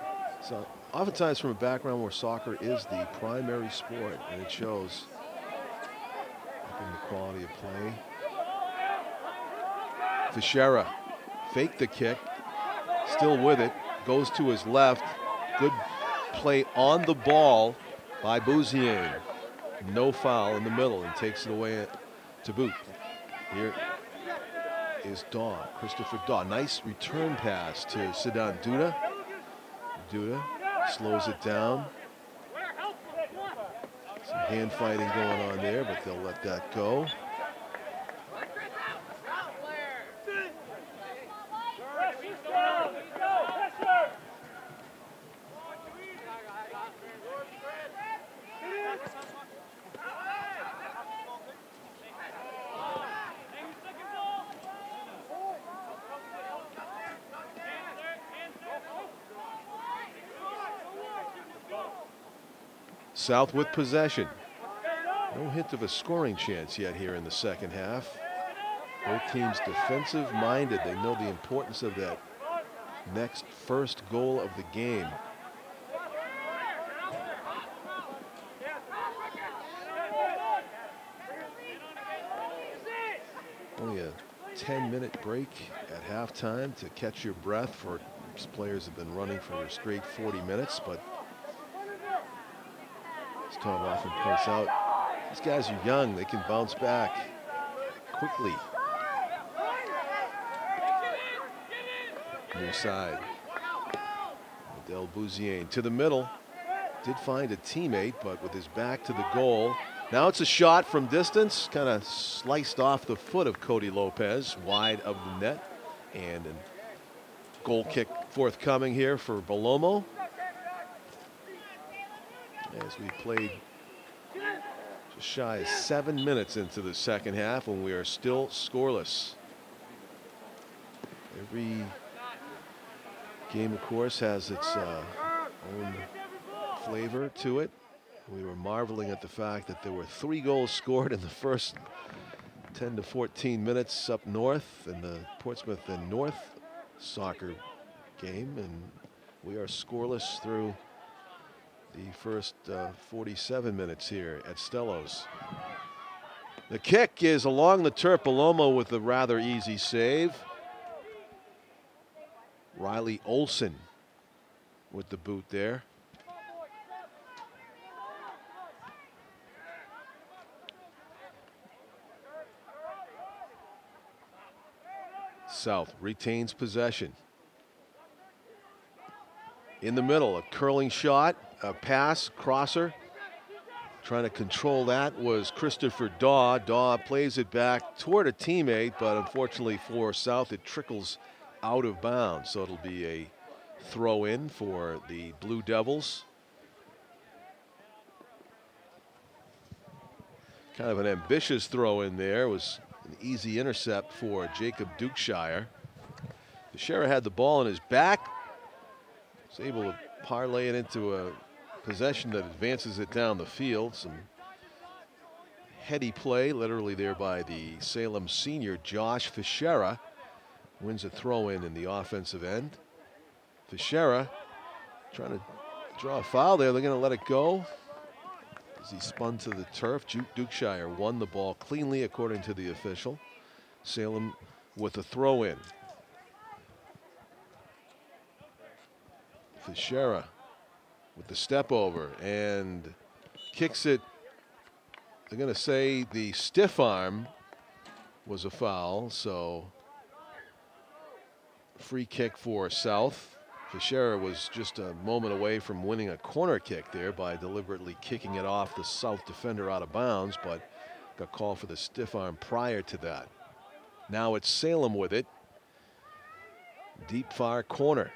so oftentimes from a background where soccer is the primary sport, and it shows in the quality of play. Fischera faked the kick, still with it, goes to his left. Good play on the ball by Bouziane. No foul in the middle, and takes it away to boot. Here is Daw, Christopher Daw. Nice return pass to Sidan Duda. Duda slows it down. Some hand fighting going on there, but they'll let that go. South with possession. No hint of a scoring chance yet here in the second half. Both teams defensive minded. They know the importance of that next first goal of the game. Only a 10-minute break at halftime to catch your breath, for players have been running for a straight 40 minutes, but as Tom often points out, these guys are young. They can bounce back quickly. Near side. Adel Bouziane to the middle. Did find a teammate, but with his back to the goal. Now it's a shot from distance, kind of sliced off the foot of Cody Lopez, wide of the net. And a goal kick forthcoming here for Belomo. As we played shy of 7 minutes into the second half, and we are still scoreless. Every game, of course, has its own flavor to it. We were marveling at the fact that there were 3 goals scored in the first 10 to 14 minutes up north in the Portsmouth and North soccer game, and we are scoreless through the first 47 minutes here at Stellos. The kick is along the turf. Belomo with a rather easy save. Riley Olsen with the boot there. South retains possession. In the middle, a curling shot, a pass, crosser. Trying to control that was Christopher Daw. Daw plays it back toward a teammate, but unfortunately for South, it trickles out of bounds. So it'll be a throw in for the Blue Devils. Kind of an ambitious throw in there. It was an easy intercept for Jacob Dukeshire. Teixeira had the ball in his back. Was able to parlay it into a possession that advances it down the field. Some heady play, literally there by the Salem senior Josh Teixeira. Wins a throw in the offensive end. Teixeira trying to draw a foul there. They're going to let it go as he spun to the turf. Dukeshire won the ball cleanly according to the official. Salem with a throw in. Teixeira with the step over and kicks it. They're going to say the stiff arm was a foul, so free kick for South. Teixeira was just a moment away from winning a corner kick there by deliberately kicking it off the South defender out of bounds, but got called for the stiff arm prior to that. Now it's Salem with it. Deep far corner.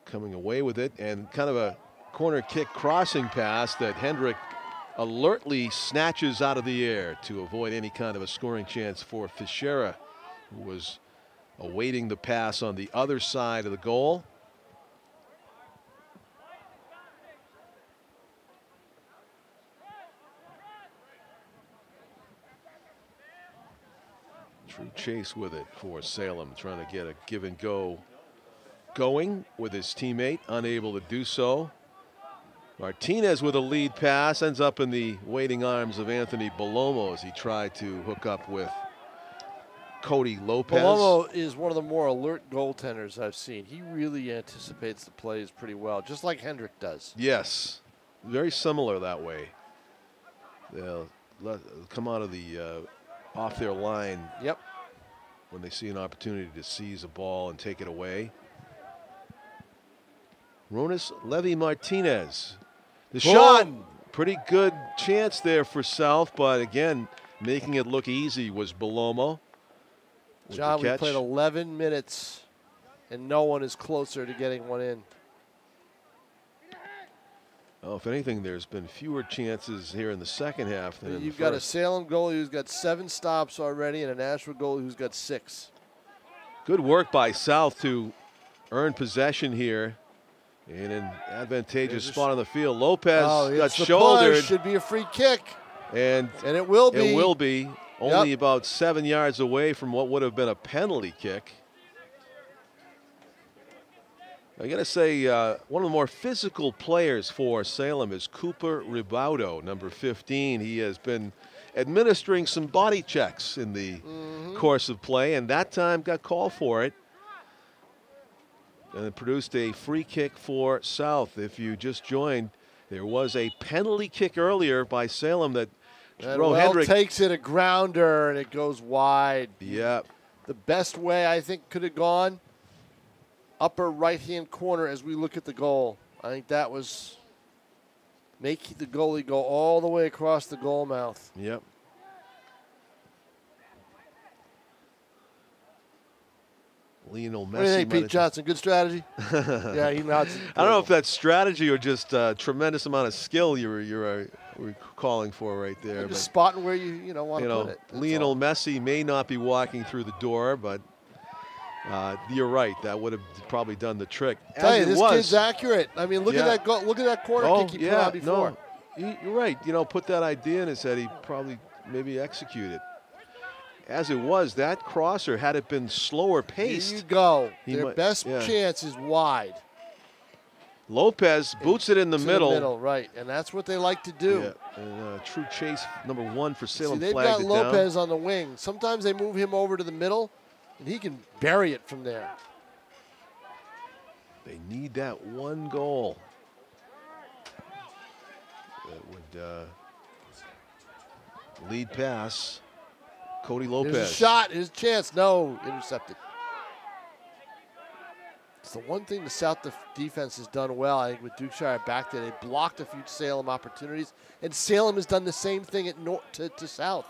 Coming away with it, and kind of a corner kick crossing pass that Hendrick alertly snatches out of the air to avoid any kind of a scoring chance for Teixeira, who was awaiting the pass on the other side of the goal. True chase with it for Salem, trying to get a give and go going with his teammate, unable to do so. Martinez with a lead pass ends up in the waiting arms of Anthony Belomo as he tried to hook up with Cody Lopez. Belomo is one of the more alert goaltenders I've seen. He really anticipates the plays pretty well, just like Hendrick does. Yes, very similar that way. They'll come out of the off their line. Yep. When they see an opportunity to seize a ball and take it away. Ronas Levy Martinez. The shot, pretty good chance there for South, but again, making it look easy was Belomo. John, we played 11 minutes, and no one is closer to getting one in. Oh, if anything, there's been fewer chances here in the second half than in the You've first. got a Salem goalie who's got 7 stops already and a Nashua goalie who's got 6. Good work by South to earn possession here in an advantageous spot on the field. Lopez got shouldered. Push. Should be a free kick. And it will be. It will be. Only about 7 yards away from what would have been a penalty kick. I got to say, one of the more physical players for Salem is Cooper Roboto, number 15. He has been administering some body checks in the course of play, and that time got called for it. And it produced a free kick for South. If you just joined, there was a penalty kick earlier by Salem that Hendrick takes it a grounder and it goes wide. Yeah. The best way I think could have gone, upper right-hand corner as we look at the goal. I think that was make the goalie go all the way across the goal mouth. Lionel Messi. What do you think, Pete Johnson? Good strategy? Yeah, he nods. I don't know if that's strategy or just a tremendous amount of skill you're calling for right there. Just spotting where you want to put it. Lionel Messi may not be walking through the door, but you're right. That would have probably done the trick. Tell you, this kid's accurate. I mean, look at that goal. Look at that corner kick he put out before. No, you're right. Put that idea in his head, he probably maybe execute it. As it was, that crosser, had it been slower paced. Here you go. Their best chance is wide. Lopez boots it in the middle. Right, and that's what they like to do. Yeah. And true chase number 1 for Salem. They've got Lopez on the wing. Sometimes they move him over to the middle, and he can bury it from there. They need that one goal. That would lead pass. Cody Lopez. There's a shot, his chance. No, intercepted. It's the one thing the South defense has done well, I think, with Dukeshire back there. They blocked a few Salem opportunities, and Salem has done the same thing at to South.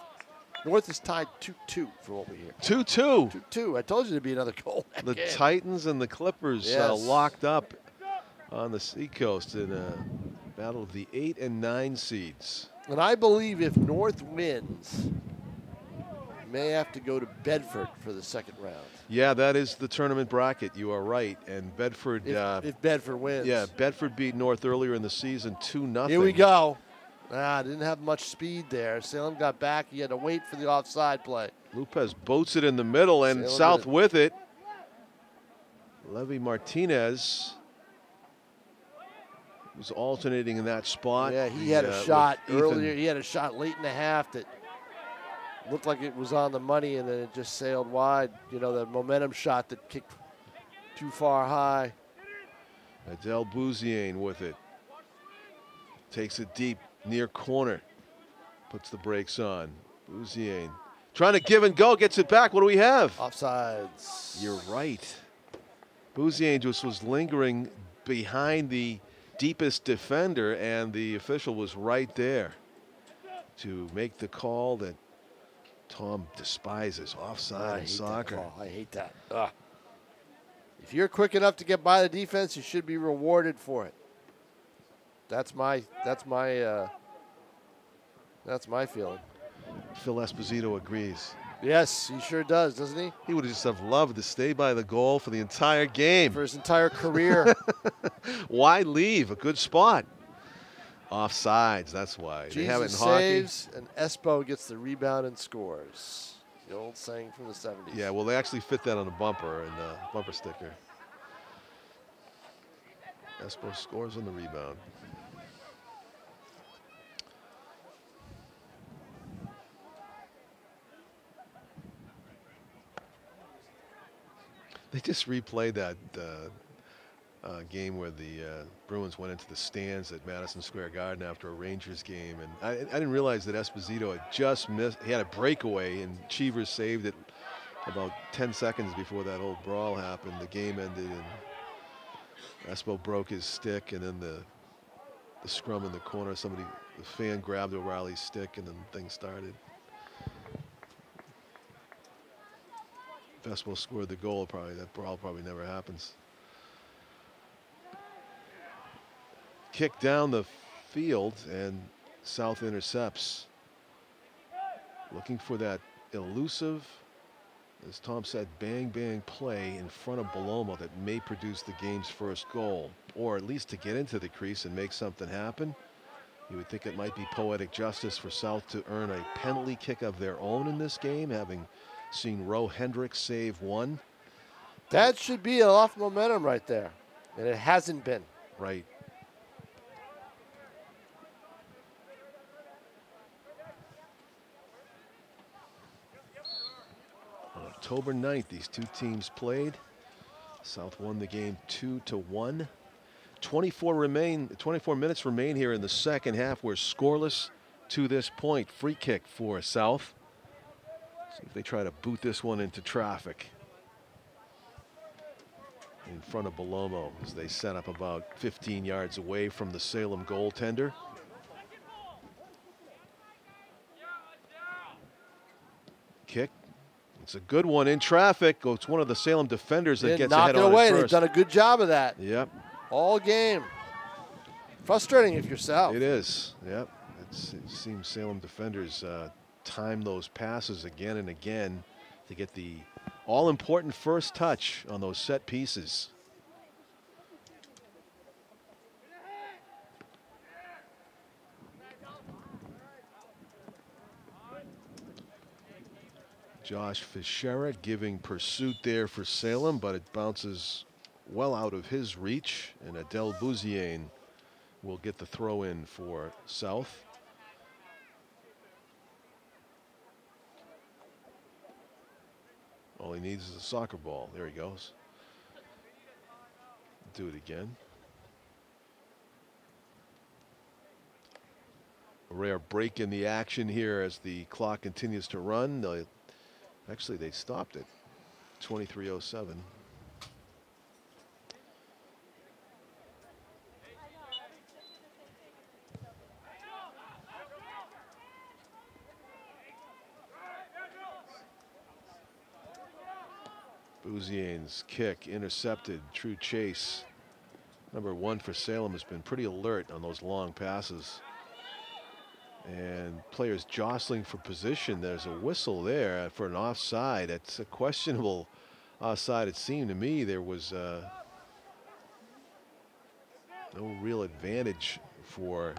North is tied 2-2 for what we hear. 2-2. 2-2. I told you there'd be another goal. The Titans and the Clippers locked up on the Seacoast in a battle of the 8 and 9 seeds. And I believe if North wins, may have to go to Bedford for the second round. Yeah, that is the tournament bracket. You are right. And Bedford. If Bedford wins. Yeah, Bedford beat North earlier in the season 2-0. Here we go. Didn't have much speed there. Salem got back. He had to wait for the offside play. Lopez boats it in the middle, and South with it. Levy Martinez was alternating in that spot. Yeah, he had a shot earlier. He had a shot late in the half that looked like it was on the money, and then it just sailed wide. The momentum shot that kicked too far high. Adele Bouziane with it. Takes it deep, near corner. Puts the brakes on. Bouziane trying to give and go, gets it back. What do we have? Offsides. You're right. Bouziane just was lingering behind the deepest defender, and the official was right there to make the call that Tom despises. Offside in soccer. I hate that. If you're quick enough to get by the defense, you should be rewarded for it. That's my feeling. Phil Esposito agrees. Yes, he sure does, doesn't he? He would just have loved to stay by the goal for the entire game. For his entire career. Why leave? A good spot. Offsides, that's why. Jesus they have it in saves, hockey. and Espo gets the rebound and scores. The old saying from the 70s. Yeah, well, they actually fit that on a bumper and bumper sticker. Espo scores on the rebound. They just replayed that game where the Bruins went into the stands at Madison Square Garden after a Rangers game, and I didn't realize that Esposito had just missed. He had a breakaway, and Cheevers saved it about 10 seconds before that whole brawl happened. The game ended, and Espo broke his stick, and then the scrum in the corner, the fan grabbed O'Reilly's stick, and then things started. If Espo scored the goal, that brawl probably never happens. Kick down the field, and South intercepts. Looking for that elusive, as Tom said, bang play in front of Bellomo that may produce the game's first goal, or at least to get into the crease and make something happen. You would think it might be poetic justice for South to earn a penalty kick of their own in this game, having seen Roe Hendricks save one. That should be enough momentum right there, and it hasn't been. Right. On October 9th, these two teams played. South won the game 2-1. 24 minutes remain here in the second half. We're scoreless to this point. Free kick for South. See if they try to boot this one into traffic. In front of Bellomo as they set up about 15 yards away from the Salem goaltender. Kick It's a good one in traffic. Oh, it's one of the Salem defenders that gets ahead knock it on away. it They've first. done a good job of that. Yep. All game. Frustrating if you're South. It is. Yep. It seems Salem defenders time those passes again and again to get the all-important first touch on those set pieces. Josh Fischera giving pursuit there for Salem, but it bounces well out of his reach, and Adel Bouziane will get the throw in for South. All he needs is a soccer ball. There he goes. Do it again. A rare break in the action here as the clock continues to run. Actually, they stopped it. 23:07. Bouziane's kick intercepted. True chase. Number 1 for Salem has been pretty alert on those long passes. And players jostling for position. There's a whistle there for an offside. It's a questionable offside. It seemed to me there was no real advantage for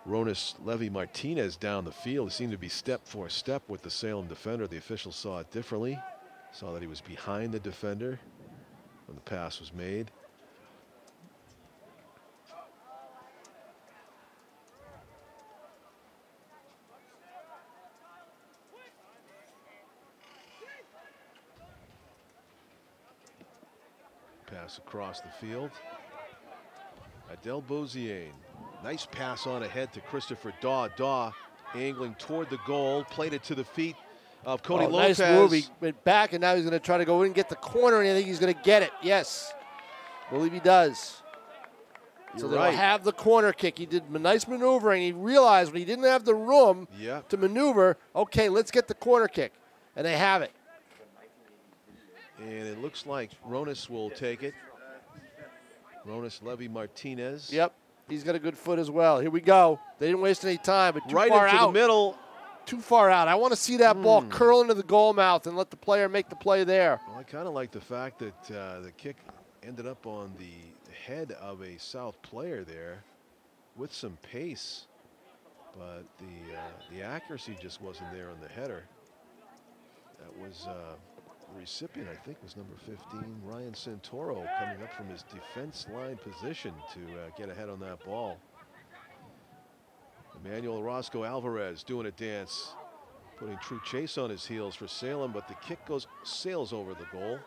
Ronis Levy-Martinez down the field. It seemed to be step for step with the Salem defender. The officials saw it differently. Saw that he was behind the defender when the pass was made. Pass across the field. Adel Bouziane. Nice pass on ahead to Christopher Daw. Daw angling toward the goal. Played it to the feet of Cody Lopez. Nice move. He went back, and now he's going to try to go in and get the corner, and I think he's going to get it. Yes. I believe he does. So they'll have the corner kick. He did a nice maneuvering. He realized when he didn't have the room to maneuver, okay, let's get the corner kick. And they have it. And it looks like Ronis will take it. Ronis Levy-Martinez. Yep. He's got a good foot as well. Here we go. They didn't waste any time, but too right far into out. the middle. Too far out. I want to see that ball curl into the goal mouth and let the player make the play there. Well, I kind of like the fact that the kick ended up on the head of a South player there with some pace, but the accuracy just wasn't there on the header. That was the recipient, I think, was number 15, Ryan Santoro, coming up from his defense line position to get ahead on that ball. Emmanuel Roscoe Alvarez doing a dance, putting True Chase on his heels for Salem, but the kick sails over the goal.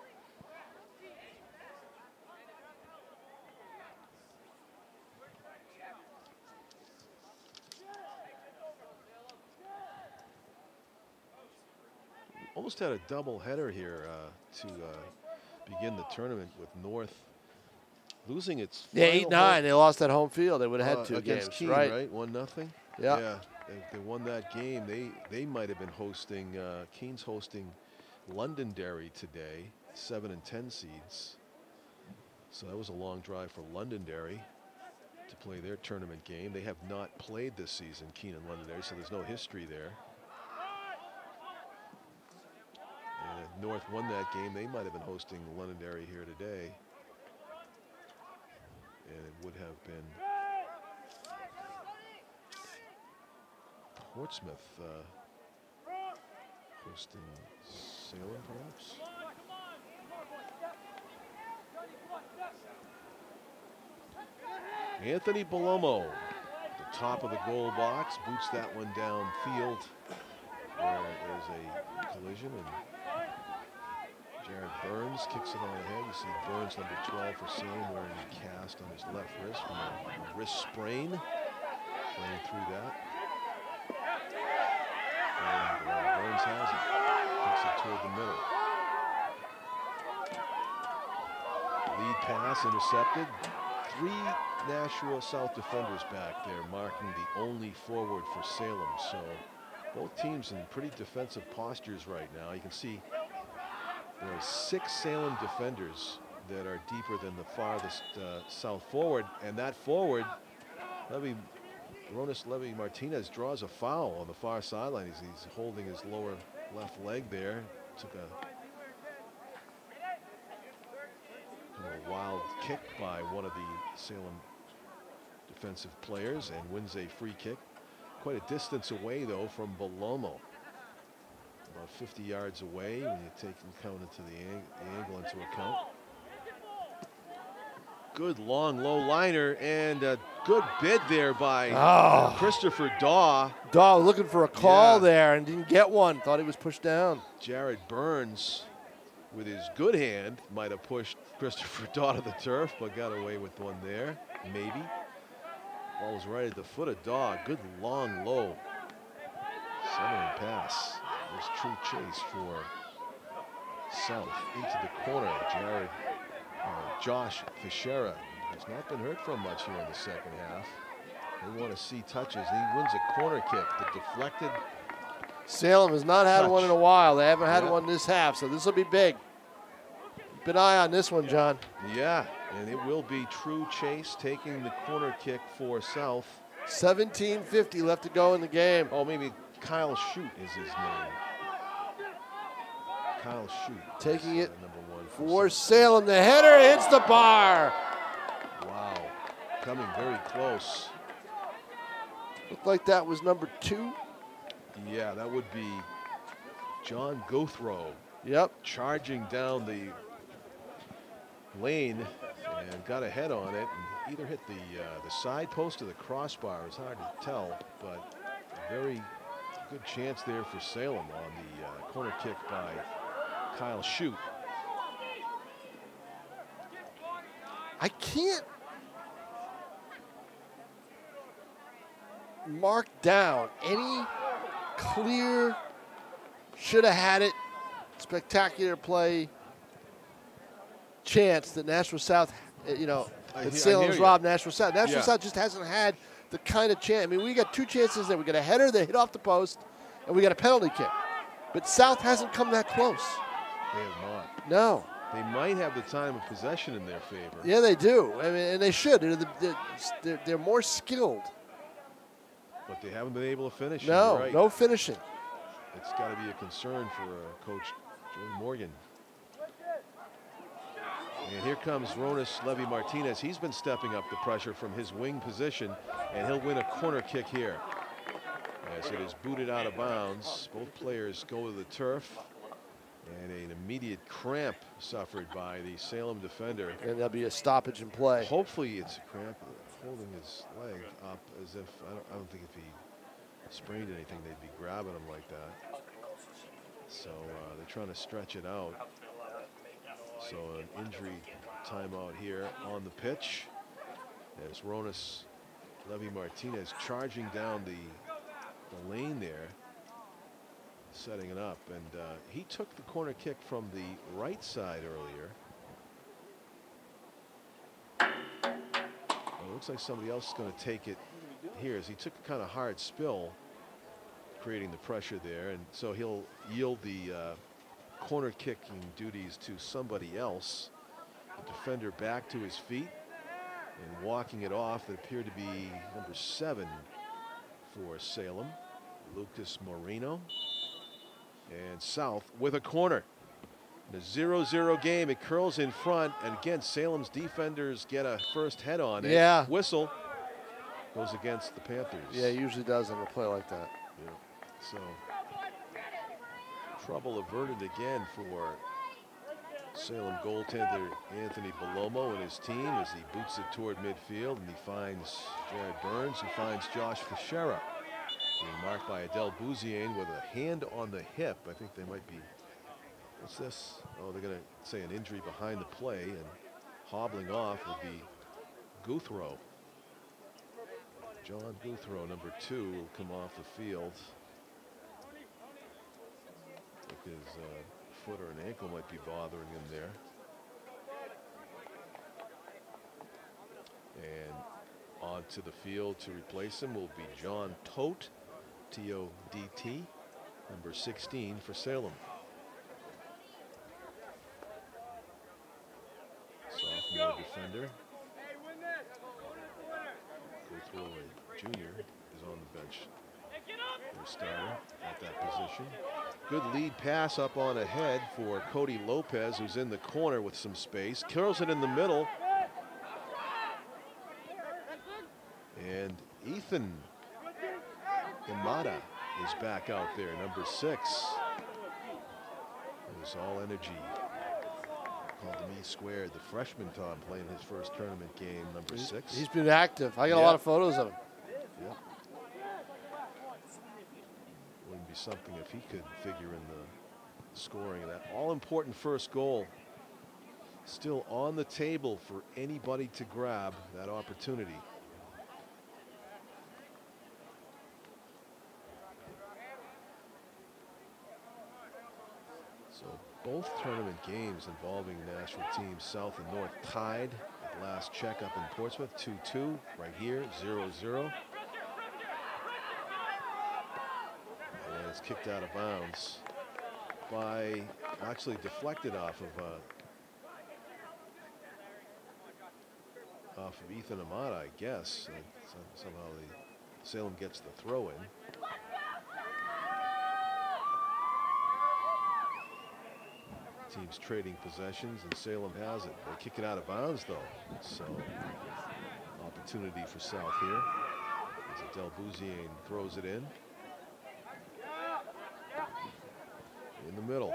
Almost had a double header here to begin the tournament, with North losing its Yeah, 8-9. They lost at home field. They would have had 2 against games, Keene, right? 1-0. Yeah. They won that game. They might have been hosting. Keene's hosting Londonderry today, 7 and 10 seeds. So that was a long drive for Londonderry to play their tournament game. They have not played this season, Keene and Londonderry, so there's no history there. And if North won that game, they might have been hosting Londonderry here today. And it would have been Portsmouth hosting Salem, perhaps. Anthony Belomo, the top of the goal box, boots that one downfield where there's a collision, and Jared Burns kicks it on ahead. You see Burns, number 12 for Salem, wearing a cast on his left wrist from a wrist sprain, playing through that. And Burns has it, kicks it toward the middle. Lead pass intercepted. 3 Nashua South defenders back there, marking the only forward for Salem. So Both teams in pretty defensive postures right now. You can see there are 6 Salem defenders that are deeper than the farthest south forward, and that forward, Ronis Levy Martinez, draws a foul on the far sideline. He's holding his lower left leg there. Took a wild kick by one of the Salem defensive players and wins a free kick. Quite a distance away though from Belomo. About 50 yards away when you take count into the angle into account. Good long low liner and a good bid there by Christopher Daw. Daw looking for a call there and didn't get one. Thought he was pushed down. Jared Burns with his good hand might have pushed Christopher Daw to the turf, but got away with one there, maybe. Ball was right at the foot of Daw. Good long low centering pass. There's true chase for South into the corner. Josh Fischera has not been heard from much here in the second half. They want to see touches. He wins a corner kick. The deflected. Salem has not had one in a while. They haven't had one this half, so this will be big. Keep an eye on this one, John. Yeah, and it will be True Chase taking the corner kick for South. 17:50 left to go in the game. Oh, maybe Kyle Shute is his name. Kyle Shute. Taking it number 1 for Salem. The header hits the bar. Wow, coming very close. Looked like that was number 2. Yeah, that would be John Guthrow. Yep. Charging down the lane and got a head on it and either hit the side post or the crossbar. It's hard to tell, but a very good chance there for Salem on the corner kick by Kyle Shute. I can't mark down any clear, should have had it, spectacular play chance that Nashua South, that Salem's robbed Nashua South. Nashua South just hasn't had the kind of chance. I mean, we got 2 chances there. We got a header that hit off the post, and we got a penalty kick. But South hasn't come that close. They have not. No. They might have the time of possession in their favor. Yeah, they do. I mean, and they should. They're more skilled. But they haven't been able to finish. No, Right. no finishing. It's got to be a concern for Coach Joe Morgan. And here comes Ronis Levy Martinez. He's been stepping up the pressure from his wing position, and he'll win a corner kick here. As it is booted out of bounds, both players go to the turf, and an immediate cramp suffered by the Salem defender. And there'll be a stoppage in play. Hopefully it's a cramp, holding his leg up as if, I don't think if he sprained anything, they'd be grabbing him like that. So they're trying to stretch it out. So an injury timeout here on the pitch as Ronis Levy Martinez charging down the lane there, setting it up, and he took the corner kick from the right side earlier. Well, it looks like somebody else is going to take it here as he took a kind of hard spill, creating the pressure there, and so he'll yield the corner kicking duties to somebody else. The defender back to his feet and walking it off. That appeared to be number 7 for Salem, Lucas Moreno. And South with a corner. In a 0-0 game, it curls in front, and again, Salem's defenders get a first head on it. Yeah. Whistle goes against the Panthers. Yeah, it usually does on a play like that. Yeah. So trouble averted again for Salem goaltender Anthony Belomo and his team as he boots it toward midfield, and he finds Jared Burns, who finds Josh Fischera. Being marked by Adele Bouziane with a hand on the hip. I think they might be, what's this? Oh, they're going to say an injury behind the play, and hobbling off will be Guthrow. John Guthrow, number 2, will come off the field. I think his foot or an ankle might be bothering him there. And onto the field to replace him will be John Tote. T-O-D-T, number 16 for Salem. Sophomore defender. Gothroy Jr. is on the bench. Their starter at that position. Good lead pass up on ahead for Cody Lopez, who's in the corner with some space. Curls it in the middle. And Ethan Imada is back out there, number 6. It was all energy. Called him E-squared, the freshman Tom playing his first tournament game, number 6. He's been active. I got a lot of photos of him. Yeah. Wouldn't be something if he could figure in the scoring of that all-important first goal. Still on the table for anybody to grab that opportunity. So both tournament games involving national teams South and North tied at last check up in Portsmouth, 2-2. Right here, 0-0. And it's kicked out of bounds by, actually deflected off of Ethan Amata, I guess. Somehow Salem gets the throw in. Teams trading possessions, and Salem has it. They kick it out of bounds, though. So, opportunity for South here. As Adel Bouziane throws it in. In the middle.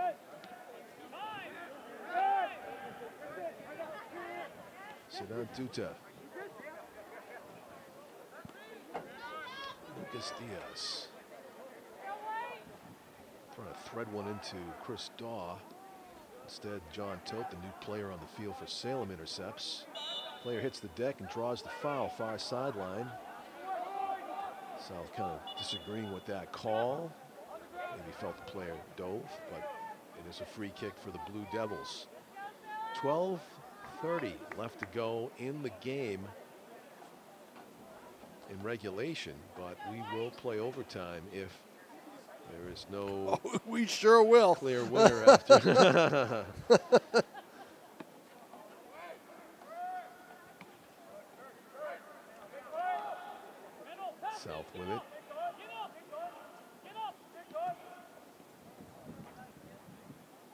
Sedan Tuta. Lucas Diaz. Trying to thread one into Chris Daw. Instead, John Tote, the new player on the field for Salem, intercepts. Player hits the deck and draws the foul, far sideline. South kind of disagreeing with that call. Maybe felt the player dove, but it is a free kick for the Blue Devils. 12:30 left to go in the game in regulation, but we will play overtime if there is no we sure will. Clear winner after. South with it.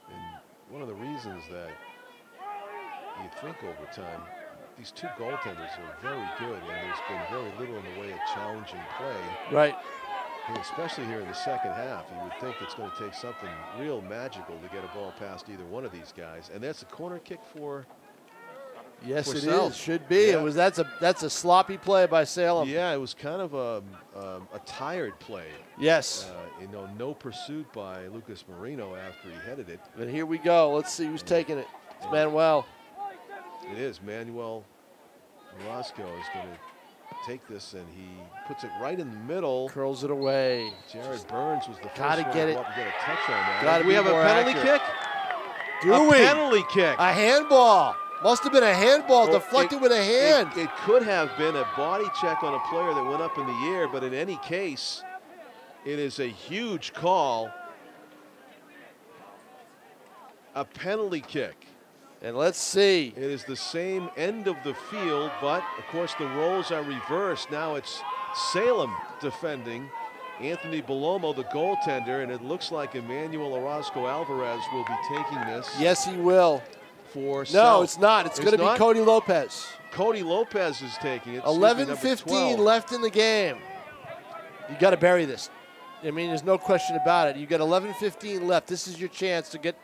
And one of the reasons that you think overtime, these two goaltenders are very good, and there's been very little in the way of challenging play. Right. And especially here in the second half, you would think it's going to take something real magical to get a ball past either one of these guys. And that's a corner kick for. Yes, for it South. is. Should be. Yeah. It was. That's a sloppy play by Salem. Yeah, it was kind of a tired play. Yes. You know, no pursuit by Lucas Marino after he headed it. And here we go. Let's see who's taking it. It's Manuel. It is. Manuel Orozco is going to take this, and he puts it right in the middle. Curls it away. Jared Burns was the first Gotta one get to it. go up and get a touch on that. Gotta Do we be have a more penalty accurate. kick? Do we? Penalty kick. A handball. Must have been a handball deflected with a hand. It could have been a body check on a player that went up in the air, but in any case, it is a huge call. A penalty kick. And let's see. It is the same end of the field, but of course the roles are reversed. Now it's Salem defending. Anthony Belomo, the goaltender, and it looks like Emmanuel Orozco Alvarez will be taking this. Yes, he will. For no, South. it's not. It's going to be not? Cody Lopez. Cody Lopez is taking it. 11:15 left in the game. You got to bury this. I mean, there's no question about it. You got 11:15 left. This is your chance to get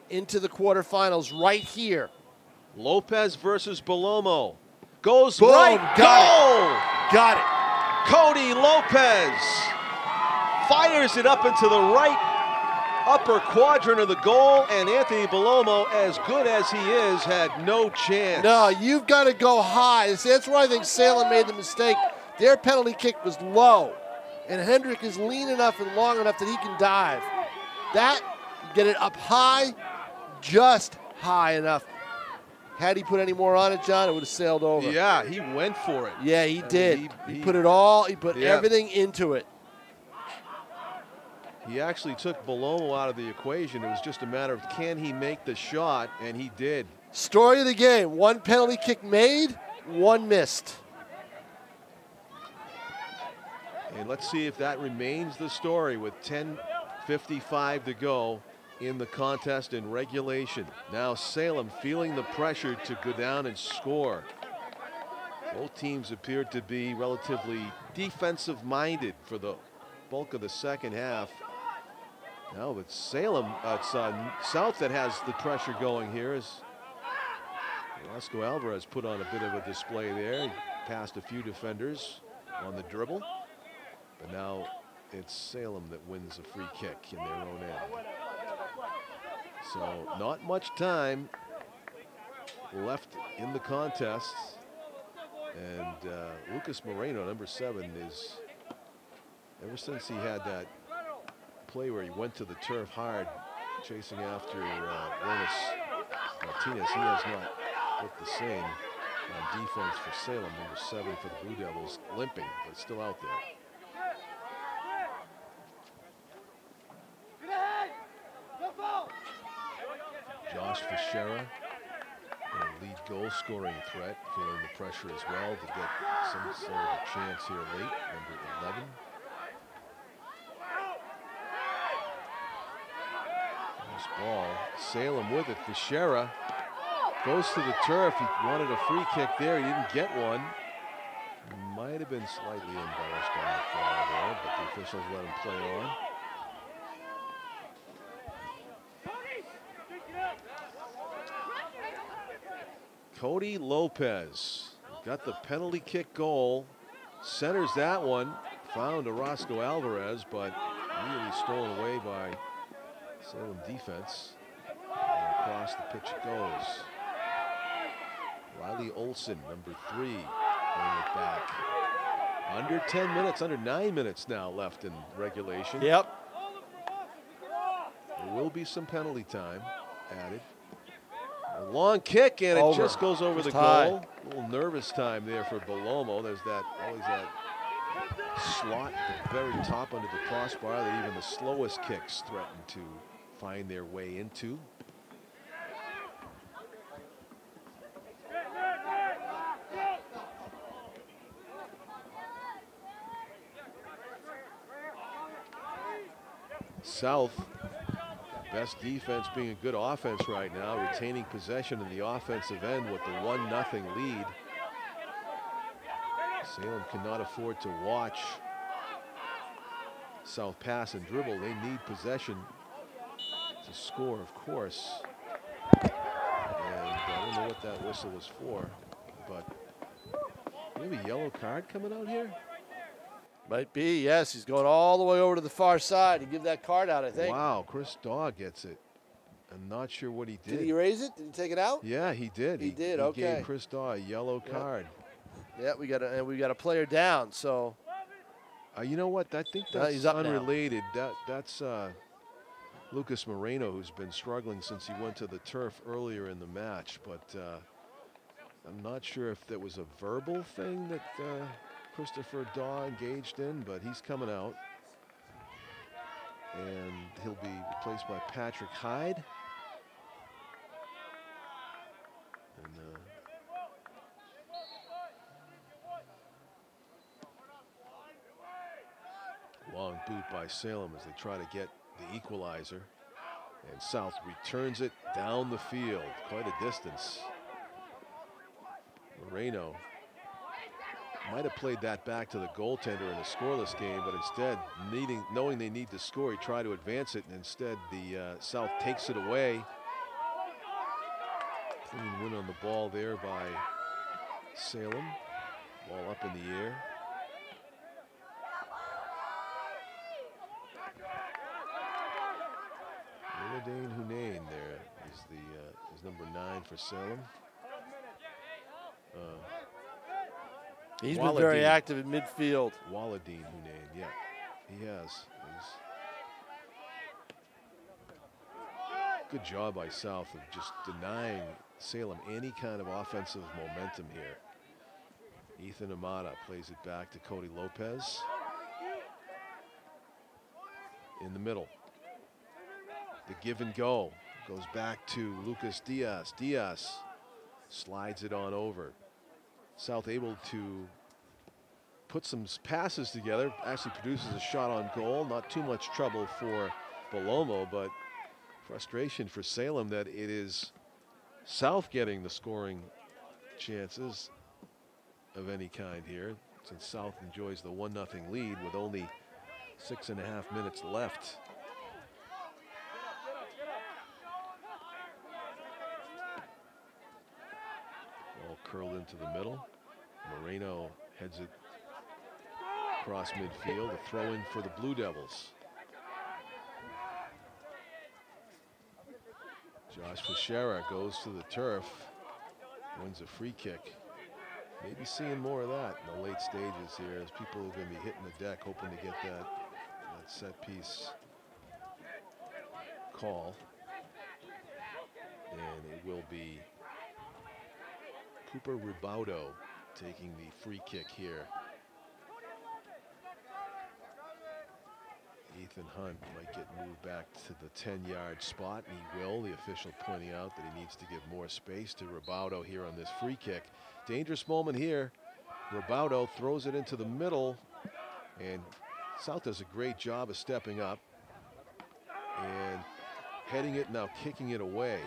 into the quarterfinals right here. Lopez versus Belomo. Goes Boom, right. Goal! Got it. Cody Lopez fires it up into the right upper quadrant of the goal, and Anthony Belomo, as good as he is, had no chance. No, you've got to go high. That's where I think Salem made the mistake. Their penalty kick was low, and Hendrick is lean enough and long enough that he can dive. That, get it up high, just high enough. Had he put any more on it, John, it would have sailed over. Yeah, he went for it. Yeah, he did. He put it all, he put everything into it. He actually took Belomo out of the equation. It was just a matter of can he make the shot, and he did. Story of the game, 1 penalty kick made, 1 missed. And let's see if that remains the story with 10:55 to go in the contest in regulation. Now Salem feeling the pressure to go down and score. Both teams appeared to be relatively defensive-minded for the bulk of the second half. Now it's Salem, it's South that has the pressure going here as Roscoe Alvarez put on a bit of a display there. He passed a few defenders on the dribble. But now it's Salem that wins a free kick in their own end. So not much time left in the contest. And Lucas Moreno, number 7, is, ever since he had that play where he went to the turf hard, chasing after Jonas Martinez, he has not looked the same on defense for Salem. Number 7 for the Blue Devils, limping, but still out there. Josh Fischera, a lead goal scoring threat, feeling the pressure as well to get some sort of a chance here late, number 11. Nice ball, Salem with it. Fischera goes to the turf. He wanted a free kick there. He didn't get one. Might have been slightly embellished on the foul there, but the officials let him play on. Cody Lopez got the penalty kick goal, centers that one, found a Roscoe Alvarez, but really stolen away by Salem defense. And across the pitch it goes. Riley Olson, number 3, bringing it back. Under 10 minutes, under 9 minutes now left in regulation. Yep. There will be some penalty time added. A long kick, and it just goes over the goal. A little nervous time there for Belomo. There's that, always that slot at the very top under the crossbar that even the slowest kicks threaten to find their way into. South, best defense being a good offense right now, retaining possession in the offensive end with the 1-0 lead. Salem cannot afford to watch South pass and dribble. They need possession to score, of course. And I don't know what that whistle was for, but maybe a yellow card coming out here? Might be, yes. He's going all the way over to the far side to give that card out, I think. Wow, Chris Daw gets it. I'm not sure what he did. Did he raise it? Did he take it out? Yeah, he did. He did, he okay. Gave Chris Daw a yellow card. Yeah, we got a player down, so. You know what? I think that's he's up unrelated. That's Lucas Moreno, who's been struggling since he went to the turf earlier in the match. But I'm not sure if that was a verbal thing that Christopher Daw engaged in, but he's coming out. And he'll be replaced by Patrick Hyde. And long boot by Salem as they try to get the equalizer. And South returns it down the field, quite a distance. Moreno might have played that back to the goaltender in a scoreless game, but instead, knowing they need to score, he tried to advance it, and instead the South takes it away. Clean win on the ball there by Salem. Ball up in the air. Dane Hunane there is number 9 for Salem. He's been very active in midfield. Waladine Hunane, yeah, he has. Good job by South of just denying Salem any kind of offensive momentum here. Ethan Amata plays it back to Cody Lopez. in the middle. The give and go goes back to Lucas Diaz. Diaz slides it on over. South able to put some passes together, actually produces a shot on goal. Not too much trouble for Belomo, but frustration for Salem that it is South getting the scoring chances of any kind here, since South enjoys the 1-0 lead with only 6.5 minutes left. Ball curled into the middle. Moreno heads it across midfield. A throw in for the Blue Devils. Josh Fischera goes to the turf, wins a free kick. Maybe seeing more of that in the late stages here, as people are going to be hitting the deck hoping to get that set piece call. And it will be Cooper Roboto taking the free kick here. Ethan Hunt might get moved back to the 10-yard spot, and he will. The official pointing out that he needs to give more space to Roboto here on this free kick. Dangerous moment here. Roboto throws it into the middle, and South does a great job of stepping up and heading it, now kicking it away.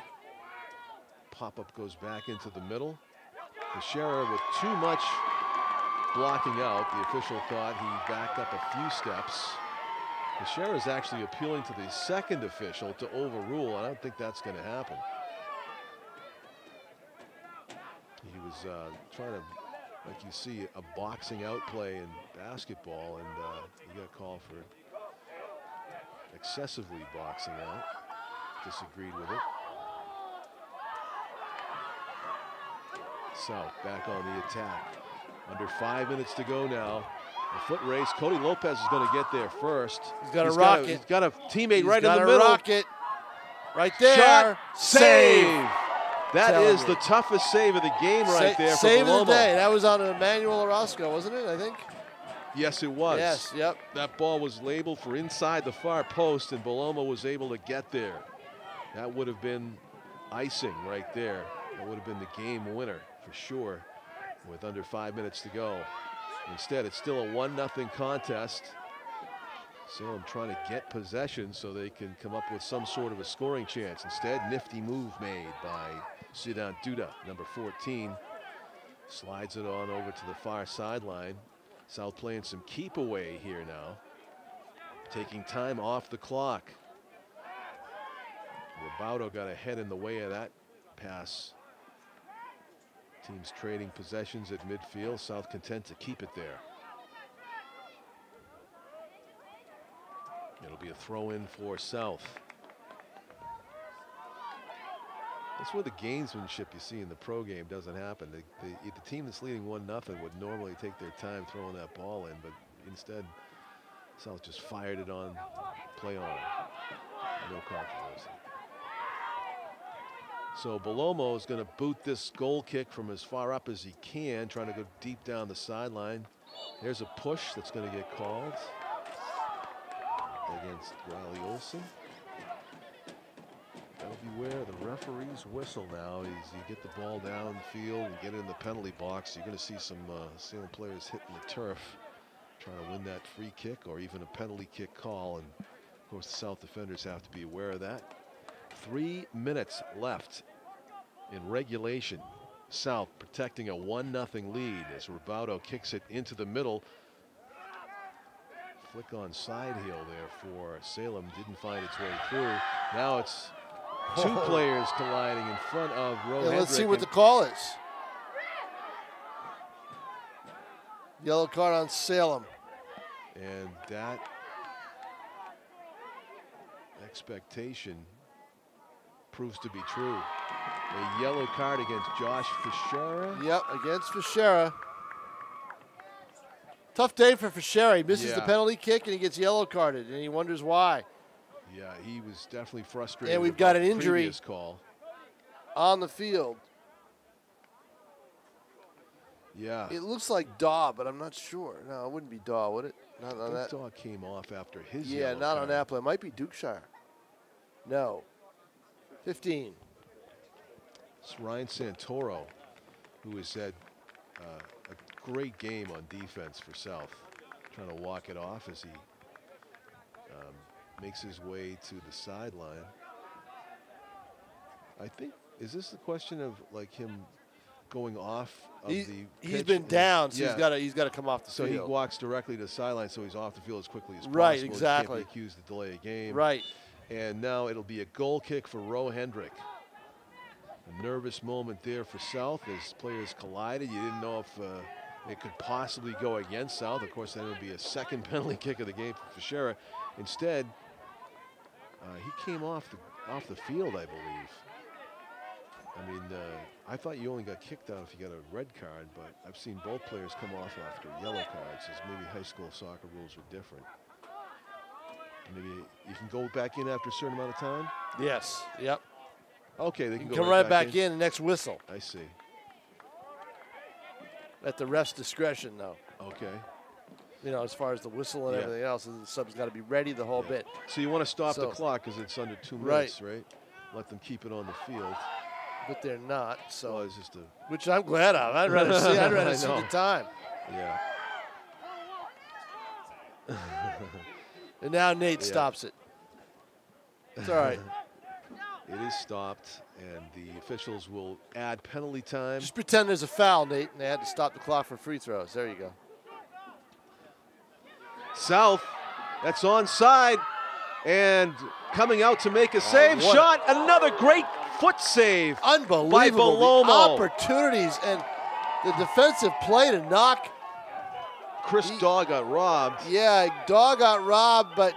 Pop-up goes back into the middle. Fischera with too much blocking out. The official thought he backed up a few steps. Fischera is actually appealing to the second official to overrule. I don't think that's going to happen. He was trying to, like you see, a boxing out play in basketball, and he got called for excessively boxing out. Disagreed with it. South back on the attack. Under 5 minutes to go now. A foot race. Cody Lopez is going to get there first. He's got a rocket. He's got a teammate right in the middle. middle. Rocket. Right there. Shot. Save. That is me. the toughest save of the game right there for Save of the Belomo. day. That was on Emmanuel Orozco, wasn't it, I think? Yes, it was. Yes, yep. That ball was labeled for inside the far post, and Belomo was able to get there. That would have been icing right there. That would have been the game winner for sure with under 5 minutes to go. Instead, it's still a 1-0 contest. Salem trying to get possession so they can come up with some sort of a scoring chance. Instead, nifty move made by Sidan Duda, number 14. Slides it on over to the far sideline. South playing some keep away here now. Taking time off the clock. Roboto got a head in the way of that pass. Teams trading possessions at midfield. South content to keep it there. It'll be a throw in for South. That's where the gamesmanship you see in the pro game doesn't happen. The team that's leading 1-0 would normally take their time throwing that ball in, but instead South just fired it on, play on. No controversy. So Belomo is going to boot this goal kick from as far up as he can, trying to go deep down the sideline. There's a push that's going to get called against Riley Olsen. That'll beware the referee's whistle now. As you get the ball down the field and get it in the penalty box, you're going to see some Salem players hitting the turf, trying to win that free kick or even a penalty kick call. And of course, the South defenders have to be aware of that. 3 minutes left in regulation. South protecting a 1-0 lead as Roboto kicks it into the middle. Flick on side heel there for Salem, didn't find its way through. Now it's two players colliding in front of Roe Hendrick. Let's see what the call is. Yellow card on Salem. And that expectation proves to be true. A yellow card against Josh Fischera. Yep, against Fischera. Tough day for Fischera. He misses the penalty kick and he gets yellow carded, and he wonders why. Yeah, he was definitely frustrated. And we've got an injury call on the field. Yeah. It looks like Daw, but I'm not sure. No, it wouldn't be Daw, would it? Not on that. Daw came off after his Yeah, yellow not card. on that play. It might be Dukeshire. No. 15. It's Ryan Santoro, who has had a great game on defense for South, trying to walk it off as he makes his way to the sideline. I think, is this the question of like him going off of the He's pitch? been down, so Yeah. he's got to come off the So field. he walks directly to the sideline, so he's off the field as quickly as possible. Right, He exactly. can't be accused of delay a game. Right. And now it'll be a goal kick for Roe Hendrick. A nervous moment there for South as players collided. You didn't know if it could possibly go against South. Of course, then it would be a second penalty kick of the game for Fischera. Instead, he came off the field, I believe. I mean, I thought you only got kicked out if you got a red card, but I've seen both players come off after yellow cards, as maybe high school soccer rules are different. Maybe you can go back in after a certain amount of time? Yes. Yep. Okay, they can You go come right back in the next whistle. I see. At the ref's discretion, though. Okay. You know, as far as the whistle and Yeah. everything else, the sub's got to be ready the whole bit. So you want to stop the So- clock because it's under 2 minutes, right? Let them keep it on the field. But they're not, so. Well, it's just a. Which I'm glad of. I'd rather see. I'd rather see know. the time. Yeah. And now Nate Yeah. stops it. It's all right. It is stopped, and the officials will add penalty time. Just pretend there's a foul, Nate, and they had to stop the clock for free throws. There you go. South, that's onside, and coming out to make a save. what- Shot, another great foot save. Unbelievable. By The Belomo. opportunities and the defensive play to knock. Chris Daw got robbed. Yeah, Daw got robbed, but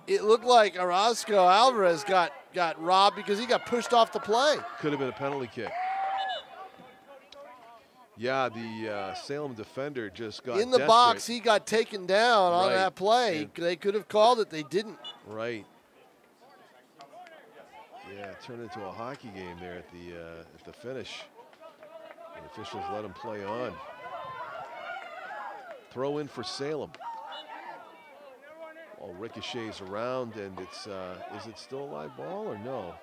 it looked like Orozco Alvarez got robbed because he got pushed off the play. Could have been a penalty kick. Yeah, the Salem defender just got In the desperate. box, he got taken down on Right. that play. And- They could have called it. They didn't. Right. Yeah, it turned into a hockey game there at the finish. The officials let him play on. Throw in for Salem. All ricochets around, and it's is it still a live ball or no?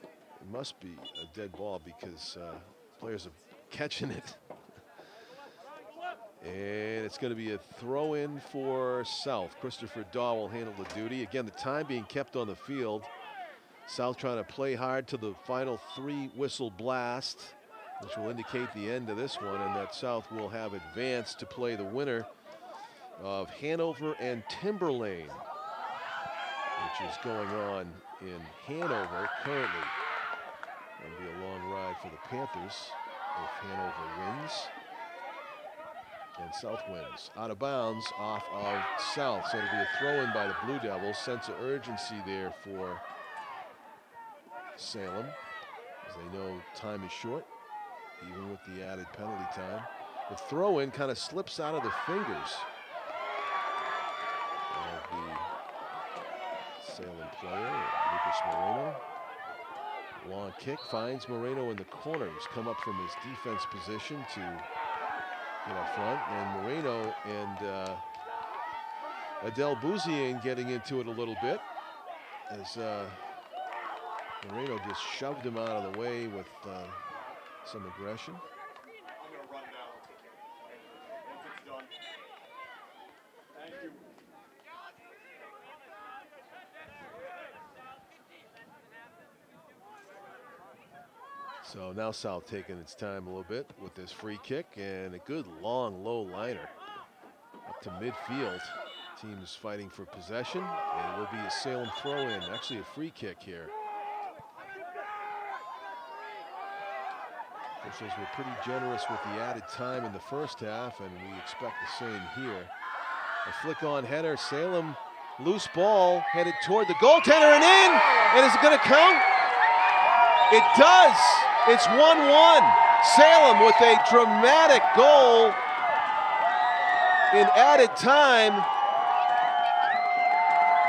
It must be a dead ball because players are catching it. And it's going to be a throw in for South. Christopher Daw will handle the duty. Again, the time being kept on the field. South trying to play hard to the final 3 whistle blast, which will indicate the end of this one, and that South will have advanced to play the winner of Hanover and Timberlane, which is going on in Hanover currently. It'll be a long ride for the Panthers if Hanover wins and South wins. Out of bounds off of South, so it'll be a throw-in by the Blue Devils. Sense of urgency there for Salem, as they know time is short, even with the added penalty time. The throw-in kind of slips out of the fingers of the Salem player, Lucas Moreno. Long kick finds Moreno in the corner. He's come up from his defense position to get up front, and Moreno and Adele Bouziane getting into it a little bit as Moreno just shoved him out of the way with some aggression. So now South taking its time a little bit with this free kick, and a good long low liner up to midfield. Team is fighting for possession, and it will be a Salem throw-in, actually a free kick here. Officials were pretty generous with the added time in the first half, and we expect the same here. A flick on header, Salem loose ball headed toward the goaltender and in, and is it going to count? It does. It's 1-1. Salem with a dramatic goal in added time.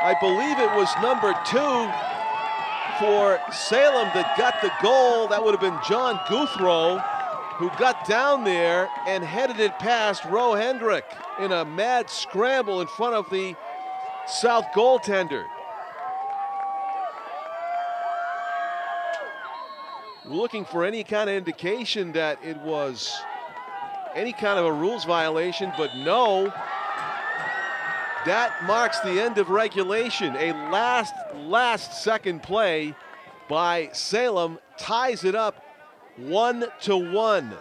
I believe it was number 2 for Salem that got the goal. That would have been John Guthrow. who got down there and headed it past Ro Hendrick in a mad scramble in front of the South goaltender. Looking for any kind of indication that it was any kind of a rules violation, but no. That marks the end of regulation. A last second play by Salem ties it up 1-1.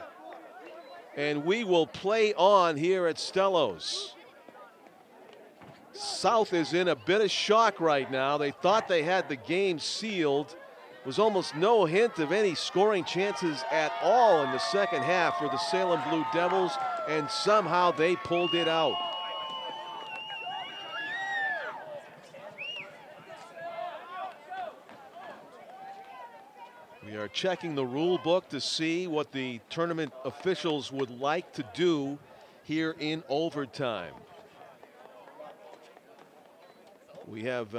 And we will play on here at Stellos. South is in a bit of shock right now. They thought they had the game sealed. Was almost no hint of any scoring chances at all in the second half for the Salem Blue Devils, and somehow they pulled it out. We are checking the rule book to see what the tournament officials would like to do here in overtime. We have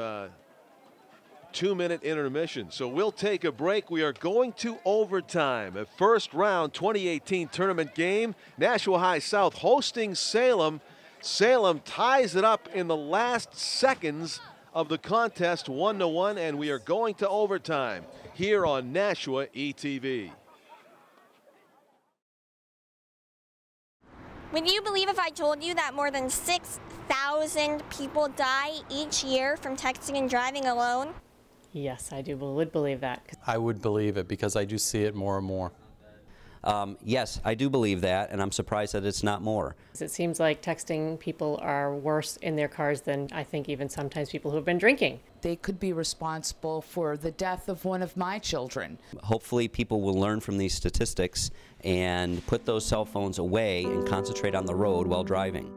2-minute intermission, so we'll take a break. We are going to overtime. A first round 2018 tournament game. Nashua High South hosting Salem. Salem ties it up in the last seconds of the contest, 1-1, and we are going to overtime here on NashuaETV. Would you believe if I told you that more than 6,000 people die each year from texting and driving alone? Yes, I would believe that. I would believe it because I do see it more and more. Yes, I do believe that, and I'm surprised that it's not more. It seems like texting people are worse in their cars than I think even sometimes people who have been drinking. They could be responsible for the death of one of my children. Hopefully people will learn from these statistics and put those cell phones away and concentrate on the road while driving.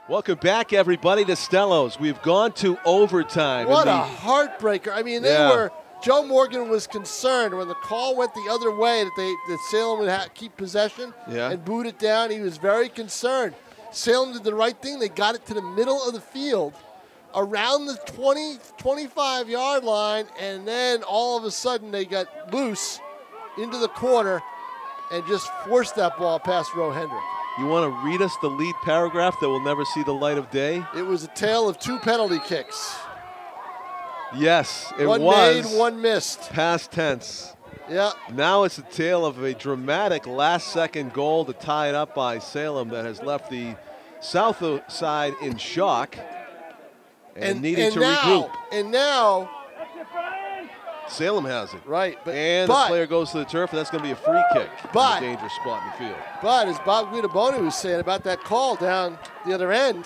Welcome back, everybody, to Stellos. We've gone to overtime. What a heartbreaker. I mean, Joe Morgan was concerned when the call went the other way that Salem would keep possession and boot it down. He was very concerned. Salem did the right thing. They got it to the middle of the field, around the 25-yard line, and then all of a sudden they got loose into the corner and just forced that ball past Ro Hendrick. You want to read us the lead paragraph that will never see the light of day? It was a tale of 2 penalty kicks. Yes, it was. One made, one missed. Past tense. Yeah. Now it's a tale of a dramatic last-second goal to tie it up by Salem that has left the South side in shock and needing to regroup. And now Salem has it. Right. And the player goes to the turf, and that's going to be a free kick. But, a dangerous spot in the field. But as Bob Guidaboni was saying about that call down the other end,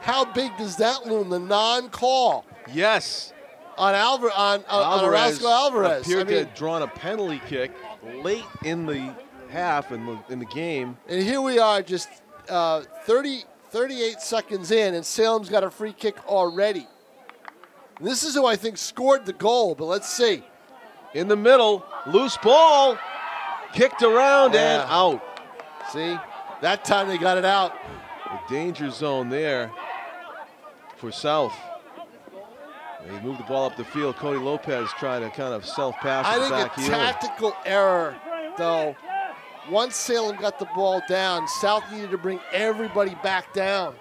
how big does that loom, the non-call? Yes. On Orozco Alvarez. Appeared to have drawn a penalty kick late in the half in the game. And here we are just 38 seconds in, and Salem's got a free kick already. And this is who I think scored the goal, but let's see. In the middle, loose ball, kicked around and out. See, that time they got it out. The danger zone there for South. They moved the ball up the field. Cody Lopez trying to kind of self-pass the back heel. I think a tactical error, though. Once Salem got the ball down, South needed to bring everybody back down.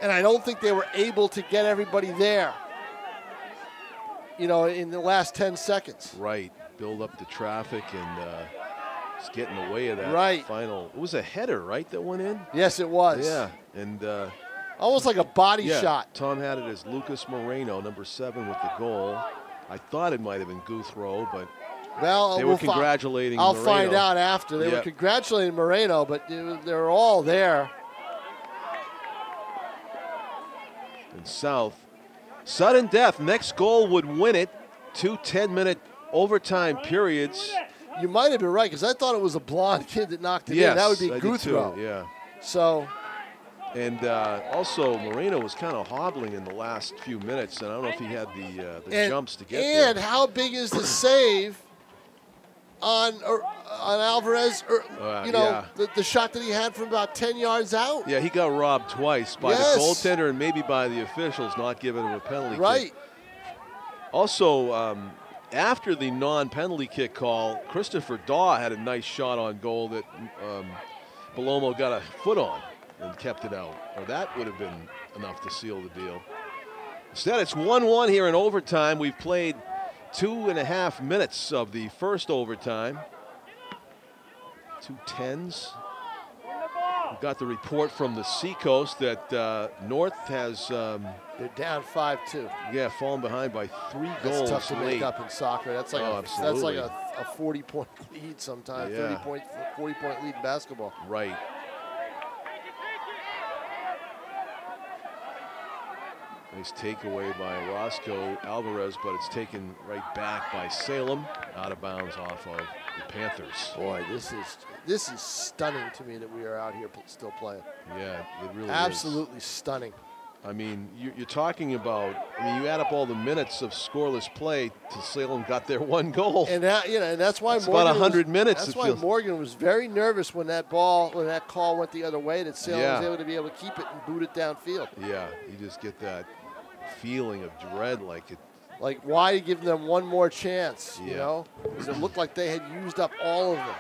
And I don't think they were able to get everybody there, you know, in the last 10 seconds. Right. Build up the traffic and just get in the way of that final. It was a header, right, that went in? Yes, it was. Yeah. And almost like a body shot. Tom had it as Lucas Moreno, number 7, with the goal. I thought it might have been Guthrow, but they were congratulating Moreno. I'll find out after. They were congratulating Moreno, but they were all there. And South, sudden death. Next goal would win it. 2 10-minute overtime periods. You might have been right, because I thought it was a blonde kid that knocked it in. That would be Guthrow. Yeah. So. And also, Moreno was kind of hobbling in the last few minutes, and I don't know if he had the jumps to get there. And how big is the save on Alvarez? The shot that he had from about 10 yards out. Yeah, he got robbed twice by the goaltender and maybe by the officials not giving him a penalty kick. Also, after the non-penalty kick call, Christopher Daw had a nice shot on goal that Palomo got a foot on and kept it out. Or that would have been enough to seal the deal. Instead, it's 1-1 here in overtime. We've played 2.5 minutes of the first overtime. 2 10s. We've got the report from the Seacoast that North has... they're down 5-2. Yeah, fallen behind by 3 That's goals tough to late. make up in soccer. That's like a 40-point lead sometimes. 40-point lead in basketball. Right. Nice takeaway by Roscoe Alvarez, but it's taken right back by Salem, out of bounds off of the Panthers. Boy, this is stunning to me that we are out here still playing. Yeah, it really absolutely stunning. I mean, you're talking about, you add up all the minutes of scoreless play to Salem got their 1 goal. And that's why Morgan about 100 minutes. That's why Morgan was very nervous when that call went the other way, that Salem was able to keep it and boot it downfield. Yeah, you just get that feeling of dread, like why give them one more chance, you know? Because it looked like they had used up all of them.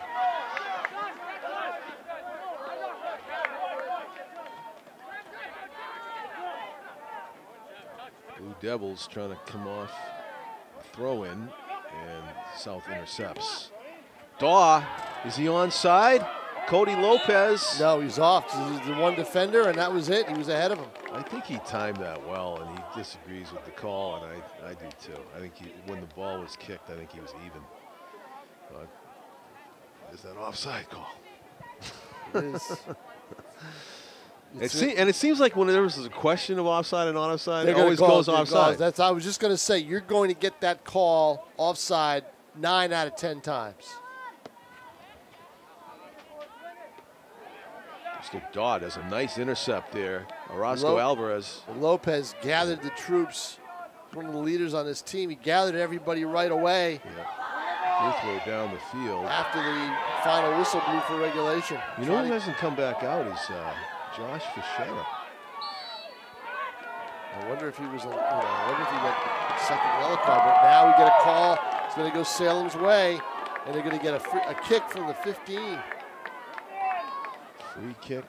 Blue Devils trying to come off a throw in, and South intercepts. Daw, is he onside? Cody Lopez. No, he's off. He's the one defender, and that was it. He was ahead of him. I think he timed that well, and he disagrees with the call, and I do too. I think when the ball was kicked, I think he was even. But is that offside call? It is. It seems like when there was a question of offside and not offside, it always goes offside. I was just going to say, you're going to get that call offside 9 out of 10 times. Mr. Daw does a nice intercept there. Orozco Alvarez. Lopez gathered the troops. One of the leaders on this team. He gathered everybody right away. Yeah. Throw down the field. After the final whistle blew for regulation. You know who hasn't come back out is Josh Fischera. I wonder if he was, I wonder if he got the second yellow card, but now we get a call. It's going to go Salem's way, and they're going to get a kick from the 15. Free kick.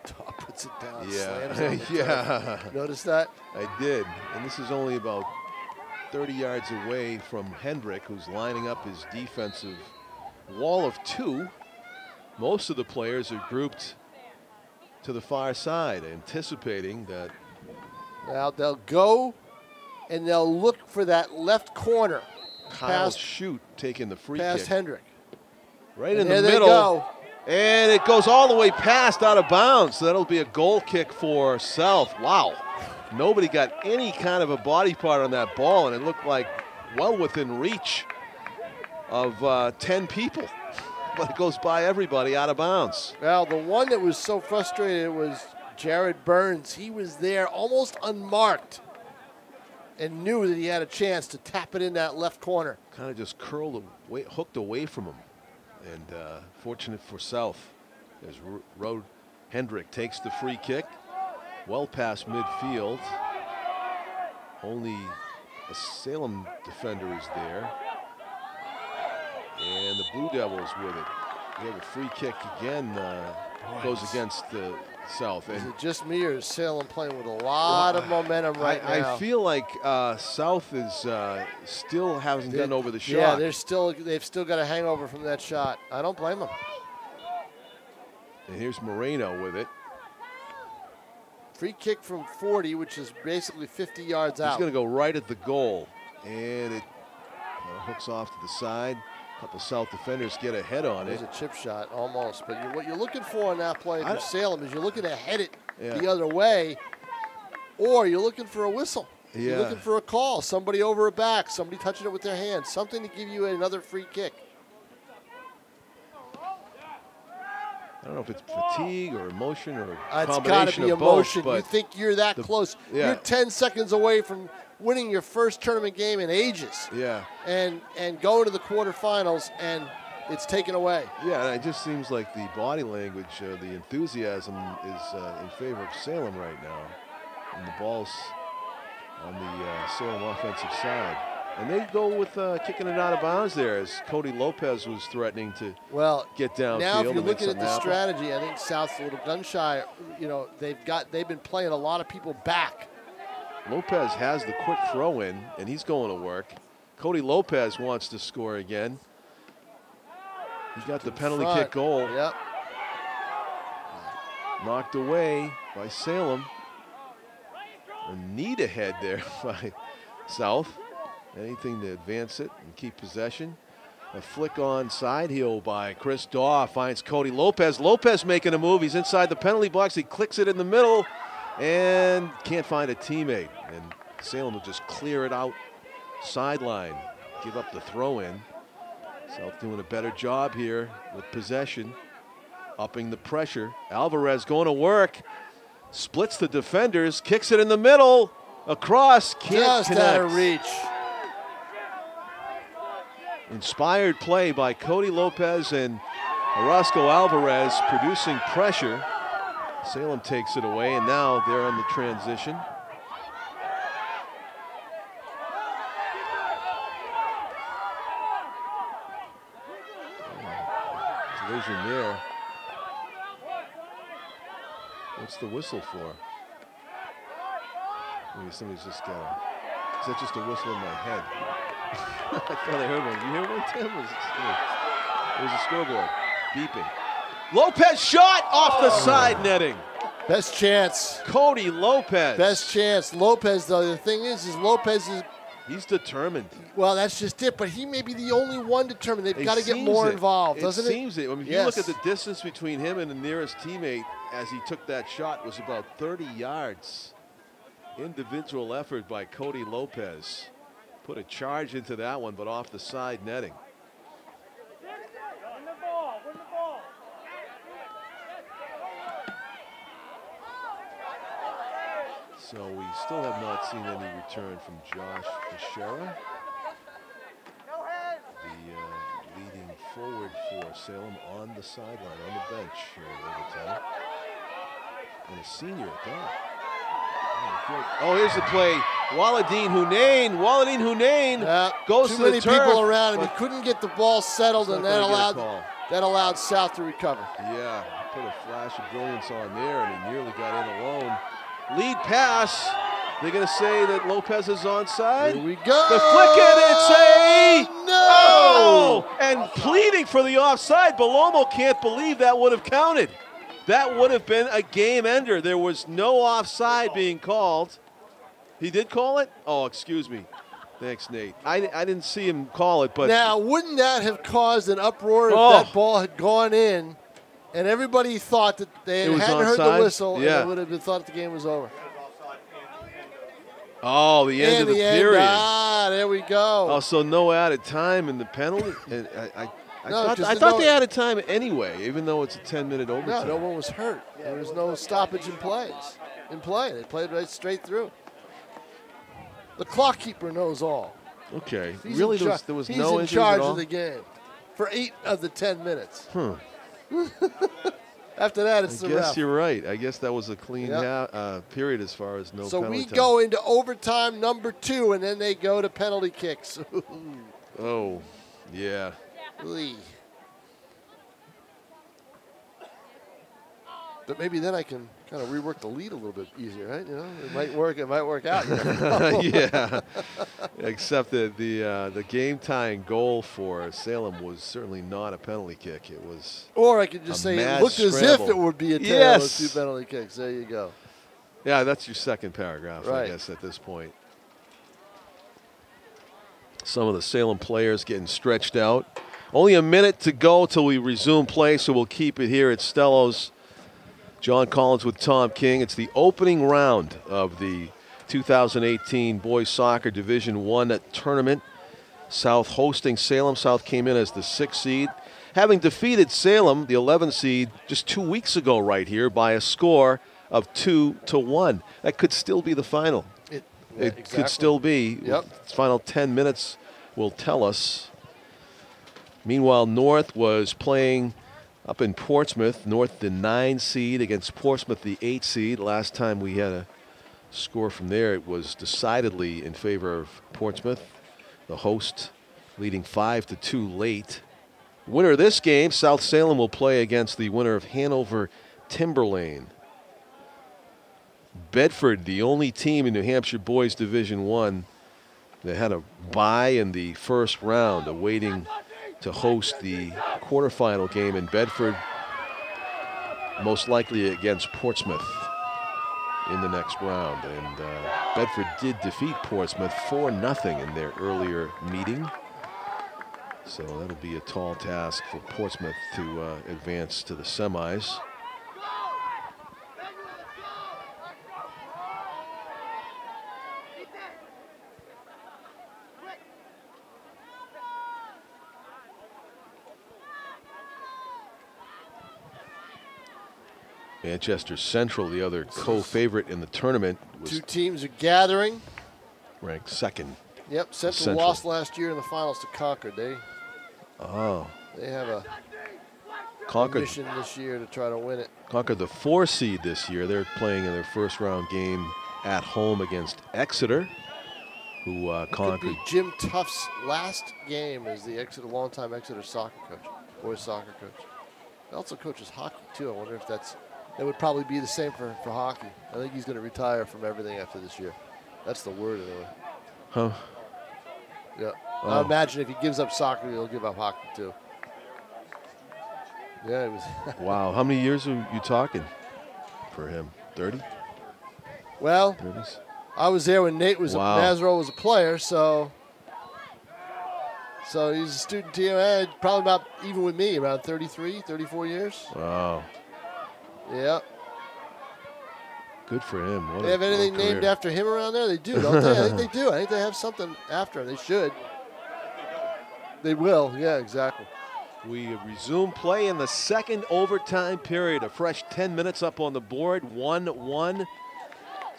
Top puts it down. Yeah. Yeah. Notice that? I did. And this is only about 30 yards away from Hendrick, who's lining up his defensive wall of 2. Most of the players are grouped to the far side, anticipating that. Now they'll go and they'll look for that left corner. Kyle Shute taking the free kick. Past Hendrick. Right in the middle. Go. And it goes all the way past out of bounds. So that'll be a goal kick for South. Wow. Nobody got any kind of a body part on that ball, and it looked like well within reach of 10 people. But it goes by everybody out of bounds. Well, the one that was so frustrated was Jared Burns. He was there almost unmarked and knew that he had a chance to tap it in that left corner. Kind of just curled away, hooked away from him. And fortunate for South, as Hendrick takes the free kick, well past midfield. Only a Salem defender is there. And the Blue Devils with it. They have a free kick again, goes against the South. Is it just me, or is Salem playing with a lot of momentum right now? I feel like South is still hasn't gotten over the shot. Yeah, they've still got a hangover from that shot. I don't blame them. And here's Moreno with it. Free kick from 40, which is basically 50 yards out. He's going to go right at the goal, and it hooks off to the side. A couple South defenders get ahead on it. There's a chip shot almost, but what you're looking for in that play for Salem is you're looking to head it the other way, or you're looking for a whistle. Yeah. You're looking for a call, somebody over a back, somebody touching it with their hands, something to give you another free kick. I don't know if it's fatigue or emotion or It's got to combination be of emotion. both. You think you're that close. Yeah. You're 10 seconds away from winning your first tournament game in ages. Yeah. And go to the quarterfinals, and it's taken away. Yeah, and it just seems like the body language, the enthusiasm is in favor of Salem right now. And the ball's on the Salem offensive side. And they go with kicking it out of bounds there as Cody Lopez was threatening to get downfield. Now, if you're and make looking at something the happen. strategy, I think South's a little gun shy. You know, they've been playing a lot of people back. Lopez has the quick throw in, and he's going to work. Cody Lopez wants to score again. He got the penalty kick goal. Yep. Knocked away by Salem. A need ahead there by South. Anything to advance it and keep possession. A flick on side heel by Chris Daw finds Cody Lopez. Lopez making a move. He's inside the penalty box. He clicks it in the middle and can't find a teammate. And Salem will just clear it out sideline. Give up the throw in. South doing a better job here with possession. Upping the pressure. Alvarez going to work. Splits the defenders. Kicks it in the middle. Across. Can't just connect. out of reach. Inspired play by Cody Lopez and Orozco Alvarez producing pressure. Salem takes it away, and now they're in the transition. Collision there. What's the whistle for? Maybe somebody's just got a... Is that just a whistle in my head? I thought I heard one. You hear one, Tim? It was a scoreboard beeping. Lopez shot off the side netting. Best chance. Cody Lopez. Best chance. Lopez, though, the thing is Lopez is... He's determined. Well, that's just it, but he may be the only one determined. They've It got to get seems more it. involved, doesn't it? It seems it. I mean, if you look at the distance between him and the nearest teammate as he took that shot was about 30 yards. Individual effort by Cody Lopez. Put a charge into that one, but off the side netting. So we still have not seen any return from Josh Fischera, the leading forward for Salem on the sideline, on the bench here at overtime. And a senior at that. Oh, here's the play. Waladin Hunain goes to the turf. Too many people around him. He couldn't get the ball settled, and that allowed South to recover. Yeah, put a flash of brilliance on there, and he nearly got in alone. Lead pass. They're going to say that Lopez is onside. Here we go. The flick it. It's a no. Oh! And pleading for the offside. Belomo can't believe that would have counted. That would have been a game ender. There was no offside being called. He did call it? Oh, excuse me. Thanks, Nate. I didn't see him call it, but now wouldn't that have caused an uproar if that ball had gone in, and everybody thought that they hadn't heard the whistle, and it would have been thought the game was over. Oh, the end of the period. Ah, there we go. Oh, so no added time in the penalty. And I thought they added time anyway, even though it's a 10-minute overtime. No one was hurt. There was no stoppage in play. They played right straight through. The clock keeper knows all. Okay. He's really, there was no in charge of the game for 8 of the 10 minutes. After that, it's the ref. I guess you're right. I guess that was a clean period as far as no penalty time. So we go into overtime number 2, and then they go to penalty kicks. Oh, yeah. But maybe then I can kind of rework the lead a little bit easier, right? You know, it might work out. You know? Yeah. Except that the game-tying goal for Salem was certainly not a penalty kick. It was. Or I could just say it looked as if it would be a tale of 2 penalty kicks. There you go. Yeah, that's your second paragraph, right. I guess, at this point. Some of the Salem players getting stretched out. Only a minute to go till we resume play, so we'll keep it here at Stellos. John Collins with Tom King. It's the opening round of the 2018 Boys Soccer Division I tournament. South hosting Salem. South came in as the 6th seed. having defeated Salem, the 11th seed, just 2 weeks ago right here by a score of 2-1. That could still be the final. It exactly. could still be. Yep. The final 10 minutes will tell us. Meanwhile, North was playing up in Portsmouth. North, the 9 seed, against Portsmouth, the 8 seed. Last time we had a score from there, it was decidedly in favor of Portsmouth, the host, leading 5-2 late. Winner of this game, South Salem, will play against the winner of Hanover Timberlane. Bedford, the only team in New Hampshire Boys Division I that had a bye in the first round, awaiting to host the quarterfinal game in Bedford, most likely against Portsmouth in the next round. And Bedford did defeat Portsmouth 4-0 in their earlier meeting. So that'll be a tall task for Portsmouth to advance to the semis. Manchester Central, the other co-favorite in the tournament, was 2 teams are gathering. ranked second. Yep, Central lost last year in the finals to Concord. They have a mission this year to try to win it. Concord, the 4 seed this year. They're playing in their first round game at home against Exeter, who conquered. Could be Jim Tuff's last game as the longtime Exeter soccer coach, boys soccer coach. He also coaches hockey too. I wonder if that would probably be the same for hockey. I think he's going to retire from everything after this year. That's the word anyway. Huh? Yeah. Oh. I imagine if he gives up soccer, he'll give up hockey too. Yeah, it was. Wow. How many years are you talking for him? 30? Well, 30s? I was there when Nate was Nazaro was a player, so he's a student team. Probably about even with me, around 33, 34 years. Wow. Yeah. Good for him. They have anything named after him around there? They do, don't they? I think they do. I think they have something after him. They should. They will. Yeah, exactly. We resume play in the second overtime period. A fresh 10 minutes up on the board, 1-1.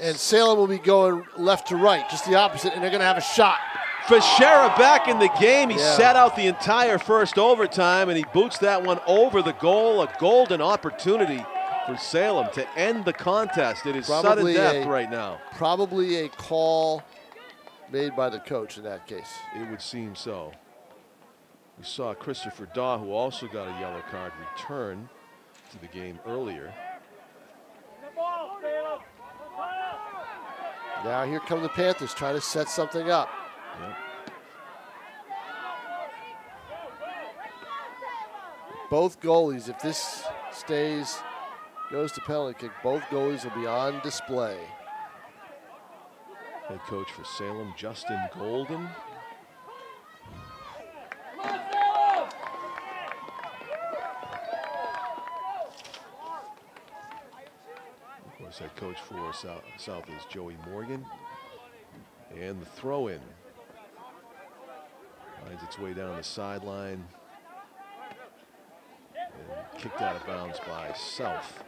And Salem will be going left to right, just the opposite, and they're going to have a shot. Fischera back in the game. He sat out the entire first overtime, and he boots that one over the goal. A golden opportunity for Salem to end the contest. It is sudden death right now. Probably a call made by the coach in that case. It would seem so. We saw Christopher Daw, who also got a yellow card, return to the game earlier. Now here come the Panthers trying to set something up. Yep. Both goalies, if this goes to penalty kick, both goalies will be on display. Head coach for Salem, Justin Golden. Of course, head coach for South is Joey Morgan. And the throw-in finds its way down the sideline and kicked out of bounds by South.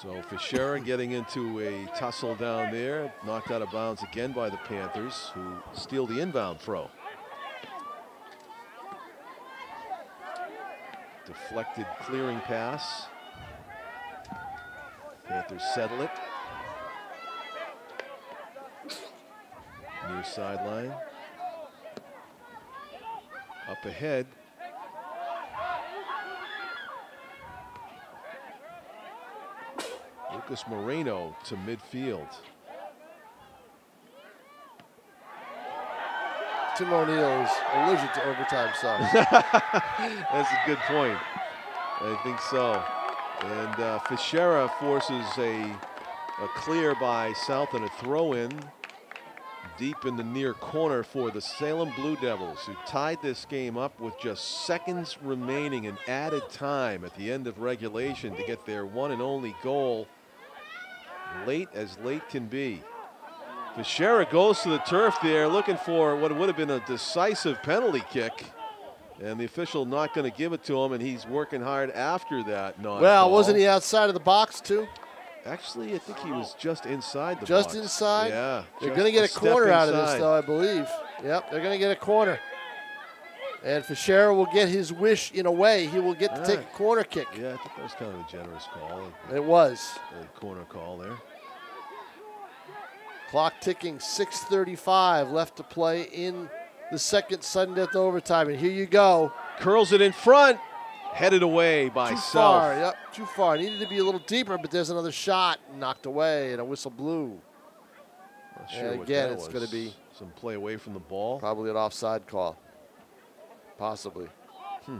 So Fischera getting into a tussle down there, knocked out of bounds again by the Panthers, who steal the inbound throw. Deflected clearing pass. Panthers settle it. Near sideline. Up ahead. Lucas Moreno to midfield. Tim O'Neill is allergic to overtime subs. That's a good point. I think so. And Fischera forces a clear by South and a throw-in. deep in the near corner for the Salem Blue Devils, who tied this game up with just seconds remaining in added time at the end of regulation to get their one and only goal. Late as late can be. Fischera goes to the turf there looking for what would have been a decisive penalty kick. And the official not going to give it to him, and he's working hard after that non-call. Well, wasn't he outside of the box too? Actually, I think he was just inside the box. Just inside? Yeah. They're going to get a corner out of this, though, I believe. Yep, they're going to get a corner. And Fischera will get his wish in a way. He will get to take a corner kick. Yeah, I think that was kind of a generous call. It was. A corner call there. Clock ticking, 6:35 left to play in the second sudden death overtime. And here you go. Curls it in front. Headed away by South. Too far, yep, too far. Needed to be a little deeper, but there's another shot. Knocked away, and a whistle blew. Not sure and what again, that it's was. going to be some play away from the ball. Probably an offside call. Possibly. Hmm.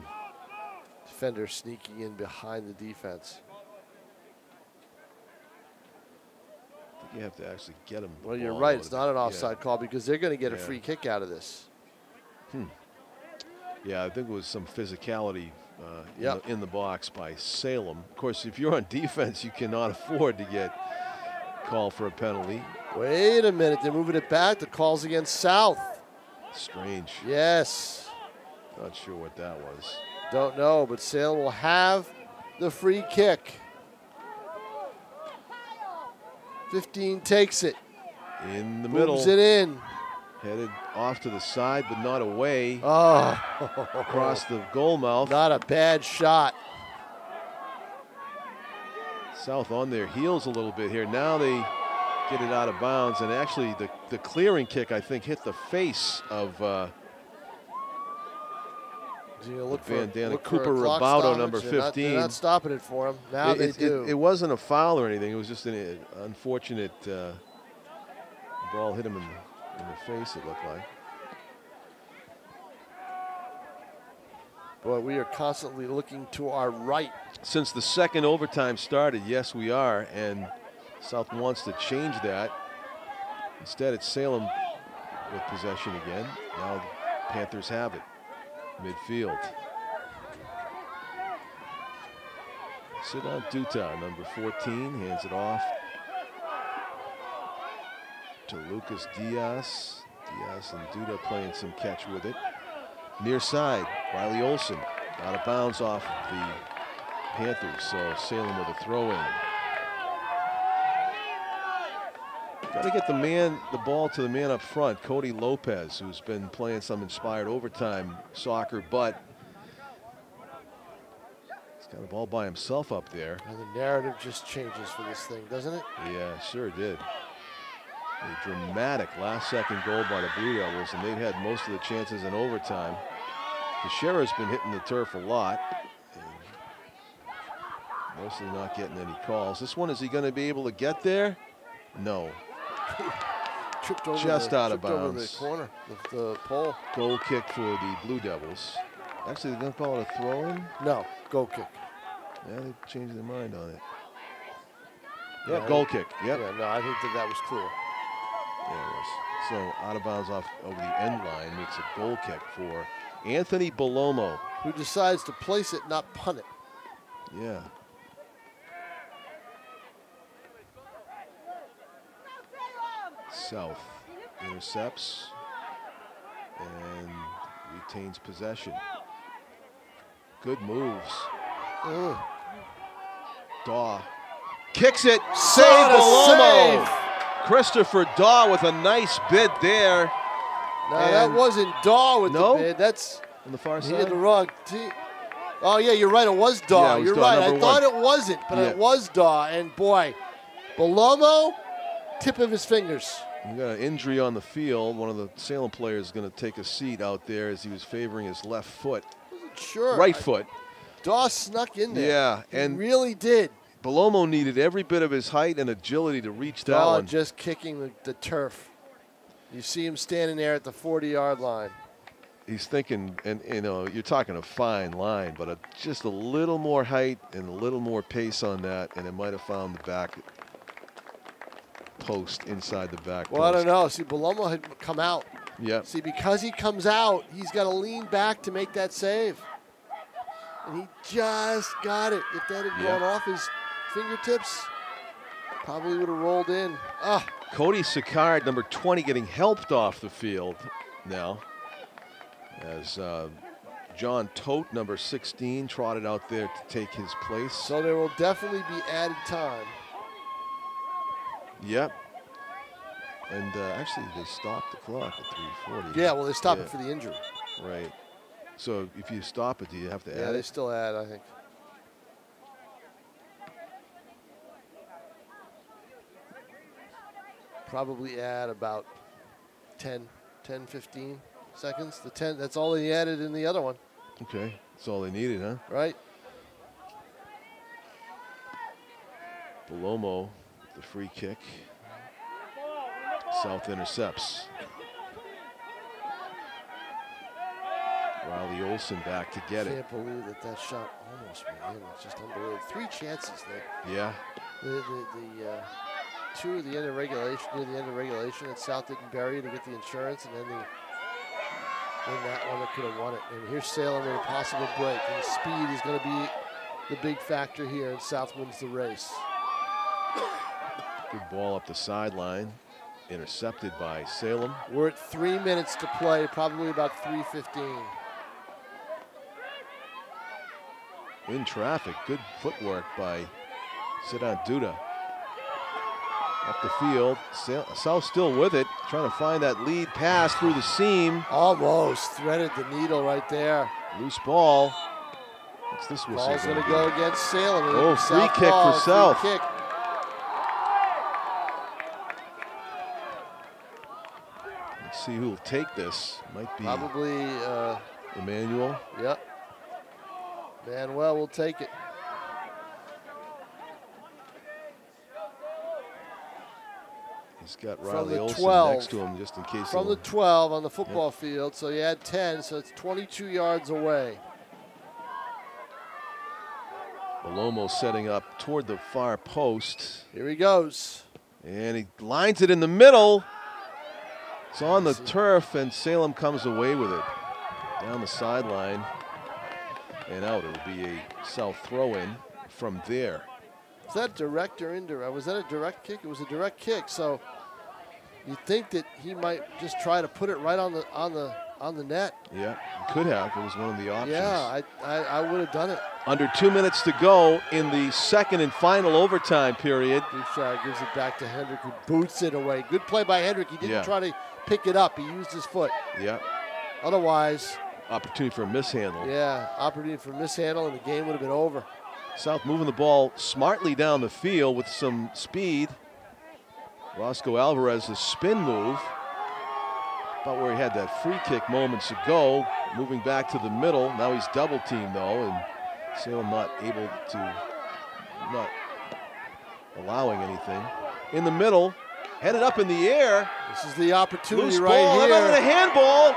Defender sneaking in behind the defense. I think you have to actually get him. Well, you're right. It's not an offside call because they're going to get a free kick out of this. Yeah, I think it was some physicality in the box by Salem. Of course, if you're on defense, you cannot afford to get called for a penalty. Wait a minute. They're moving it back. The call's against South. Strange. Yes. Not sure what that was. Don't know, but Salem will have the free kick. 15 takes it. In the middle. Moves it in. Headed off to the side, but not away. Oh. Across the goal mouth. Not a bad shot. South on their heels a little bit here. Now they get it out of bounds, and actually the clearing kick, I think, hit the face of Bandana Cooper Roboto, number 15. They're not stopping it for him. Now they do. It wasn't a foul or anything. It was just an unfortunate ball hit him in the face, it looked like. Boy, we are constantly looking to our right. Since the second overtime started, yes, we are, and South wants to change that. Instead, it's Salem with possession again. Now the Panthers have it. Midfield. Sidon Duta, number 14, hands it off to Lucas Diaz. Diaz and Duda playing some catch with it. Near side, Riley Olsen out of bounds off the Panthers, so Salem with a throw in. Got to get the ball to the man up front, Cody Lopez, who's been playing some inspired overtime soccer, but he's got the ball by himself up there. And the narrative just changes for this thing, doesn't it? Yeah, sure did. A dramatic last-second goal by the Blue Devils, and they've had most of the chances in overtime. Fischera's been hitting the turf a lot, and mostly not getting any calls. This one, is he going to be able to get there? No. Tripped over just out of over bounds. the corner, the pole. Goal kick for the Blue Devils. Actually, they're going to call it a throw-in? No, goal kick. Yeah, they changed their mind on it. Yeah, goal kick. Yep. Yeah, no, I think that was clear. Yeah, it was. So out of bounds off over the end line makes a goal kick for Anthony Belomo, who decides to place it, not punt it. Yeah. South intercepts and retains possession. Good moves. Daw kicks it. Save Belomo. Christopher Daw with a nice bid there. No, that wasn't Daw with the bid. That's on the far side. He hit the wrong team. Oh yeah, you're right. It was Daw. Yeah, it was you're Daw, right. I number thought one. it wasn't, but it was Daw. And boy, Belomo, tip of his fingers. We got an injury on the field. One of the Salem players is going to take a seat out there as he was favoring his left foot. Sure. Right foot. Daw snuck in there. Yeah, and really did. Belomo needed every bit of his height and agility to reach that one. Just kicking the turf. You see him standing there at the 40-yard line. He's thinking, and you know, you're talking a fine line, but just a little more height and a little more pace on that, and it might have found the back post inside the back Well, I post. don't know. See, Belomo had come out. Yep. See, because he comes out, he's got to lean back to make that save. And he just got it. If that had gone off his fingertips, probably would have rolled in. Ah. Cody Sicard, number 20, getting helped off the field now. As John Tote, number 16, trotted out there to take his place. So there will definitely be added time. Yep. And actually, they stopped the clock at 3:40. Yeah, well, they stopped it for the injury. Right. So if you stop it, do you have to add it? Yeah, they still add, I think. Probably add about 10, 15 seconds. The 10, that's all they added in the other one. Okay, that's all they needed, huh? Right. Belomo, the free kick. South intercepts. Riley Olsen back to get it. Can't believe that shot almost went in. It's just unbelievable. 3 chances there. Yeah. The 2 at the end of regulation, near the end of regulation, that South didn't bury to get the insurance, and then that one that could have won it. And here's Salem with a possible break. And speed is going to be the big factor here, and South wins the race. Good ball up the sideline, intercepted by Salem. We're at 3 minutes to play, probably about 3:15. In traffic, good footwork by Sidan Duda. Up the field, South still with it, trying to find that lead pass through the seam. Almost threaded the needle right there. Loose ball. What's this whistle? Ball's going to go against Salem. Oh, free kick for South. Free kick. Let's see who will take this. Might be probably Emmanuel. Yep. Manuel will take it. He's got Riley Olsen 12, next to him just in case. From the 12 on the football field, so you add 10, so it's 22 yards away. Belomo setting up toward the far post. Here he goes. And he lines it in the middle. It's on the turf, and Salem comes away with it. Down the sideline and out. It'll be a South throw-in from there. Was that direct or indirect? Was that a direct kick? It was a direct kick, so you'd think that he might just try to put it right on the net. Yeah, he could have. It was one of the options. Yeah, I would have done it. Under 2 minutes to go in the second and final overtime period. Bouchard gives it back to Hendrick, who boots it away. Good play by Hendrick. He didn't try to pick it up. He used his foot. Yeah. Otherwise. Opportunity for a mishandle. Yeah, opportunity for a mishandle, and the game would have been over. South moving the ball smartly down the field with some speed. Roscoe Alvarez, a spin move. About where he had that free kick moments ago. Moving back to the middle. Now he's double teamed though, and Salem not allowing anything. In the middle, headed up in the air. This is the opportunity Loose right ball, here. And a handball.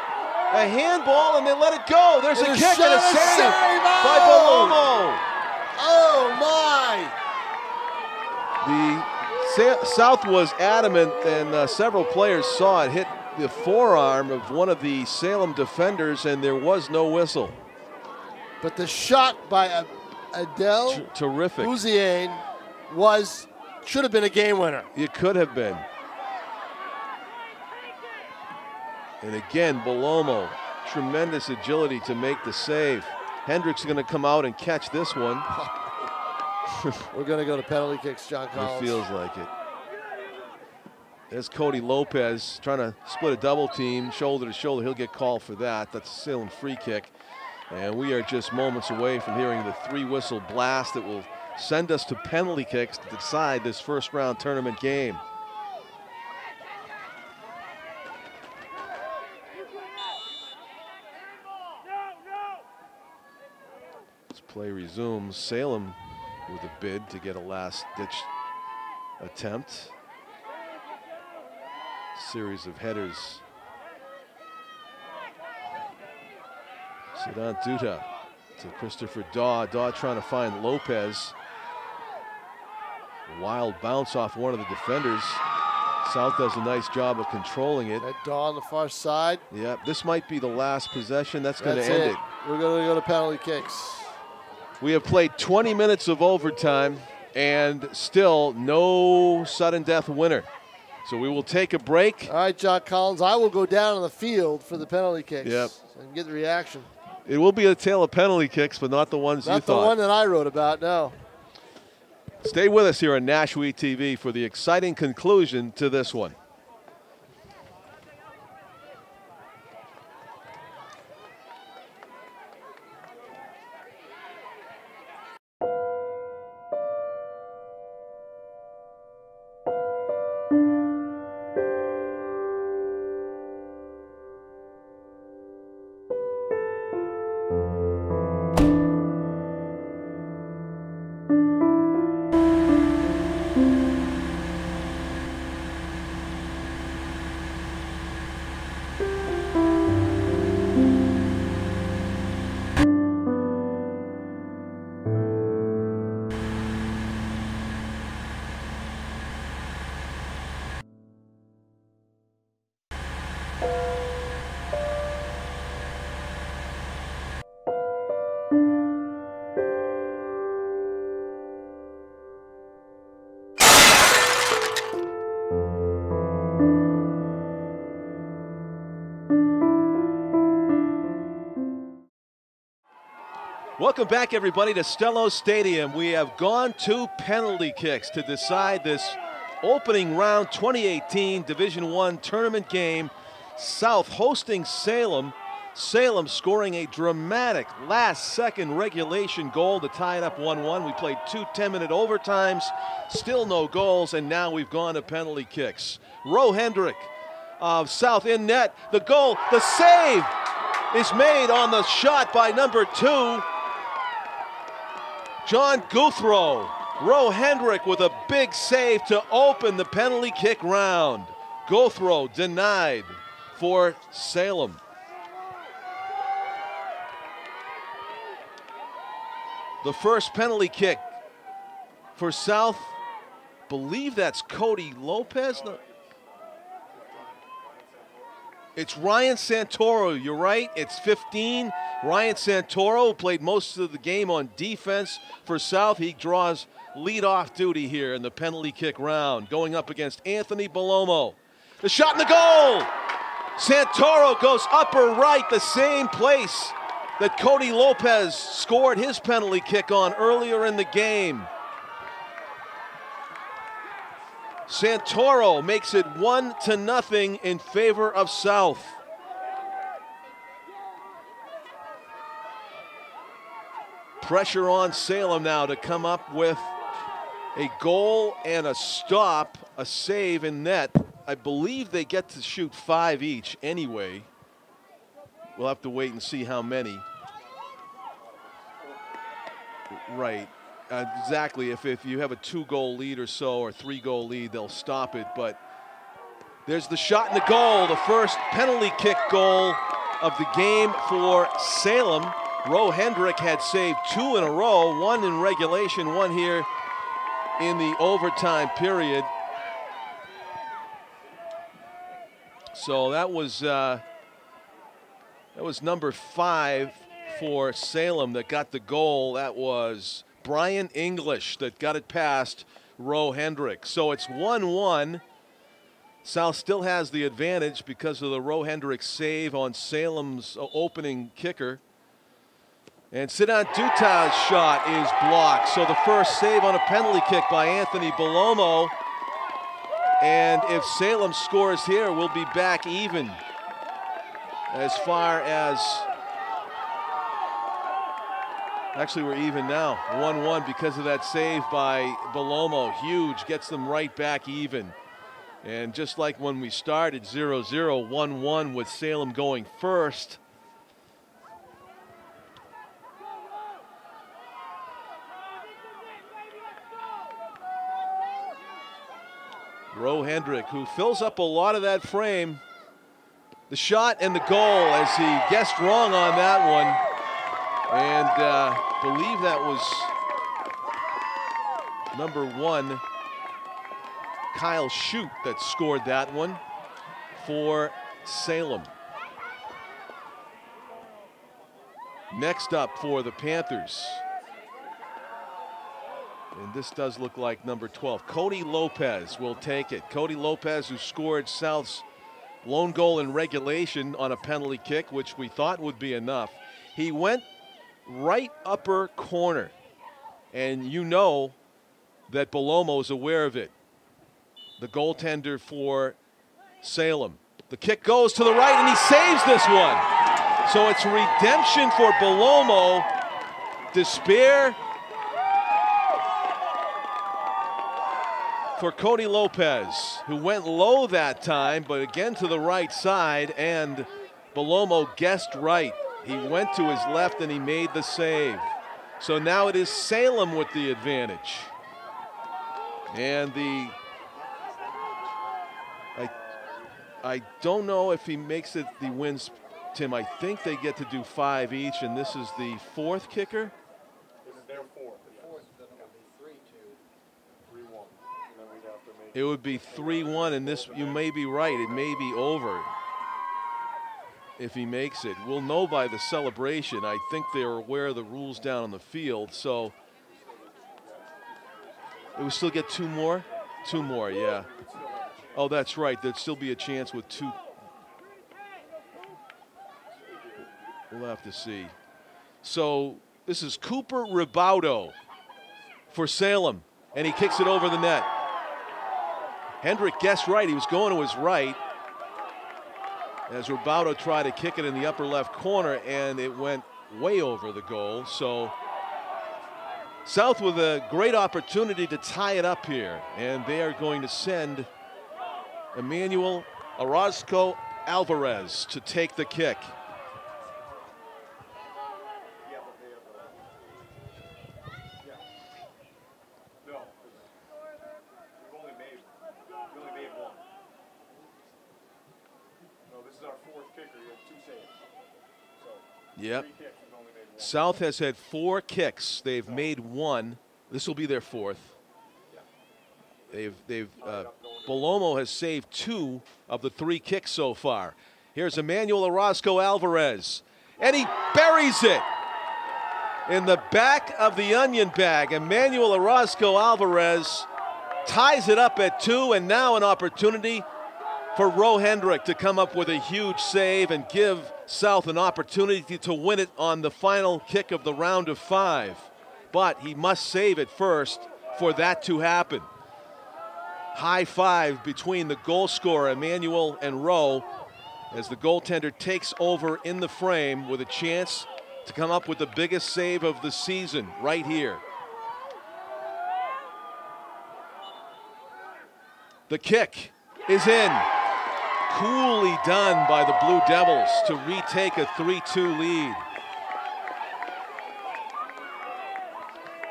A handball, and they let it go. There's a kick and a save by Belomo. Oh my! The South was adamant, and several players saw it hit the forearm of one of the Salem defenders, and there was no whistle. But the shot by Adel terrific Bouziane should have been a game winner. It could have been. And again, Belomo, tremendous agility to make the save. Hendrick's going to come out and catch this one. We're going to go to penalty kicks, John Collins. It feels like it. There's Cody Lopez trying to split a double team, shoulder to shoulder. He'll get called for that. That's a Salem free kick. And we are just moments away from hearing the 3-whistle blast that will send us to penalty kicks to decide this first-round tournament game. Play resumes. Salem with a bid to get a last-ditch attempt. Series of headers. Sidan Duda to Christopher Daw. Daw trying to find Lopez. A wild bounce off one of the defenders. South does a nice job of controlling it. That Daw on the far side. Yep, this might be the last possession. That's going to end it. We're going to go to penalty kicks. We have played 20 minutes of overtime and still no sudden death winner. So we will take a break. All right, John Collins, I will go down on the field for the penalty kicks. Yep. And get the reaction. It will be a tale of penalty kicks, but not the ones you thought. Not the one that I wrote about, no. Stay with us here on NashuaETV for the exciting conclusion to this one. Welcome back, everybody, to Stellos Stadium. We have gone to penalty kicks to decide this opening round 2018 Division I tournament game. South hosting Salem. Salem scoring a dramatic last-second regulation goal to tie it up 1-1. We played 2 10-minute overtimes, still no goals, and now we've gone to penalty kicks. Ro Hendrick of South in net. The goal, the save is made on the shot by number 2. John Guthrow. Ro Hendrick with a big save to open the penalty kick round. Guthrow denied for Salem. The first penalty kick for South, believe that's Cody Lopez. No. It's Ryan Santoro, you're right, it's 15. Ryan Santoro, who played most of the game on defense for South. He draws leadoff duty here in the penalty kick round, going up against Anthony Bellomo. The shot in the goal! Santoro goes upper right, the same place that Cody Lopez scored his penalty kick on earlier in the game. Santoro makes it 1-0 in favor of South. Pressure on Salem now to come up with a goal and a stop, a save in net. I believe they get to shoot 5 each anyway. We'll have to wait and see how many. Right, exactly. If you have a 2-goal lead or so, or 3-goal lead, they'll stop it. But there's the shot and the goal, the first penalty kick goal of the game for Salem. Ro Hendrick had saved 2 in a row, 1 in regulation, 1 here in the overtime period. So that was number 5 for Salem that got the goal. That was Brian English that got it past Ro Hendrick. So it's 1-1. South still has the advantage because of the Ro Hendrick save on Salem's opening kicker. And Sinan Duta's shot is blocked. So the first save on a penalty kick by Anthony Bellomo. And if Salem scores here, we'll be back even as far as, actually we're even now, 1-1 because of that save by Bellomo. Huge, gets them right back even. And just like when we started 0-0, 1-1 with Salem going first. Ro Hendrick, who fills up a lot of that frame. The shot and the goal, as he guessed wrong on that one. And believe that was number 1, Kyle Shute that scored that one for Salem. Next up for the Panthers. And this does look like number 12. Cody Lopez will take it. Cody Lopez, who scored South's lone goal in regulation on a penalty kick, which we thought would be enough. He went right upper corner. And you know that Belomo's aware of it. The goaltender for Salem. The kick goes to the right, and he saves this one. So it's redemption for Belomo. Despair for Cody Lopez, who went low that time, but again to the right side, and Belomo guessed right. He went to his left and he made the save. So now it is Salem with the advantage. And I don't know if he makes it, the wins, Tim. I think they get to do 5 each, and this is the 4th kicker. This is their 4th. The 4th is going to be 3-2, 3-1. And then we'd have to make it would be 3-1, and this, you may be right, it may be over if he makes it. We'll know by the celebration. I think they're aware of the rules down on the field, so it would still get 2 more? 2 more, yeah. Oh, that's right. There'd still be a chance with 2. We'll have to see. So this is Cooper Roboto for Salem, and he kicks it over the net. Hendrick guessed right. He was going to his right as Roboto tried to kick it in the upper left corner, and it went way over the goal. So South with a great opportunity to tie it up here, and they are going to send Emmanuel Orozco Alvarez to take the kick. No, we've only made one. No, this is our 4th kicker. You have 2 saves. So Yep. 3 kicks, we've only made 1. South has had 4 kicks. They've made 1. This will be their 4th. Belomo has saved 2 of the 3 kicks so far. Here's Emmanuel Orozco Alvarez, and he buries it in the back of the onion bag. Emmanuel Orozco Alvarez ties it up at 2, and now an opportunity for Ro Hendrick to come up with a huge save and give South an opportunity to win it on the final kick of the round of 5. But he must save it first for that to happen. High five between the goal scorer, Emmanuel, and Ro, as the goaltender takes over in the frame with a chance to come up with the biggest save of the season right here. The kick is in. Coolly done by the Blue Devils to retake a 3-2 lead.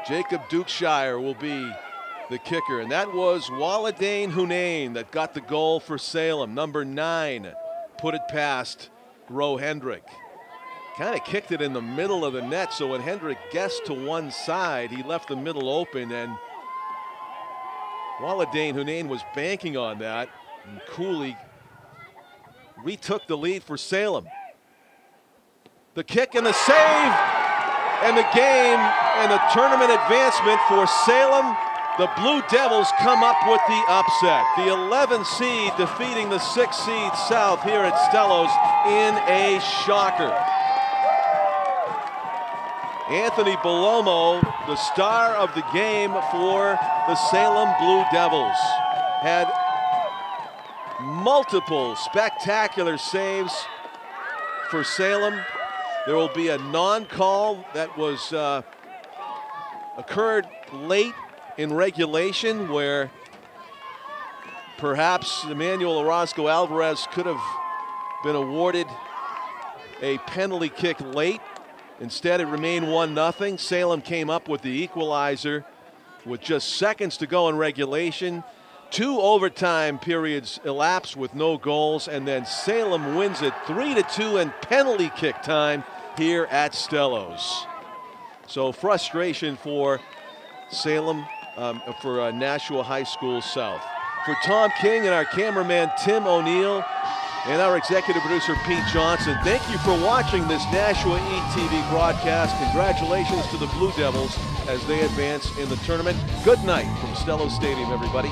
Jacob Dukeshire will be the kicker, and that was Waladane Hunane that got the goal for Salem. Number 9 put it past Ro Hendrick. Kind of kicked it in the middle of the net, so when Hendrick guessed to one side, he left the middle open, and Waladane Hunane was banking on that, and Cooley retook the lead for Salem. The kick and the save, and the game and the tournament advancement for Salem. The Blue Devils come up with the upset. The 11 seed defeating the 6 seed South here at Stellos in a shocker. Anthony Belomo, the star of the game for the Salem Blue Devils, had multiple spectacular saves for Salem. There will be a non-call that was occurred late in regulation, where perhaps Emmanuel Orozco Alvarez could have been awarded a penalty kick late. Instead, it remained 1-0. Salem came up with the equalizer with just seconds to go in regulation. 2 overtime periods elapsed with no goals, and then Salem wins it 3-2 in penalty kick time here at Stellos. So frustration for Salem, for Nashua High School South. For Tom King and our cameraman Tim O'Neill and our executive producer Pete Johnson, thank you for watching this NashuaETV broadcast. Congratulations to the Blue Devils as they advance in the tournament. Good night from Stellos Stadium, everybody.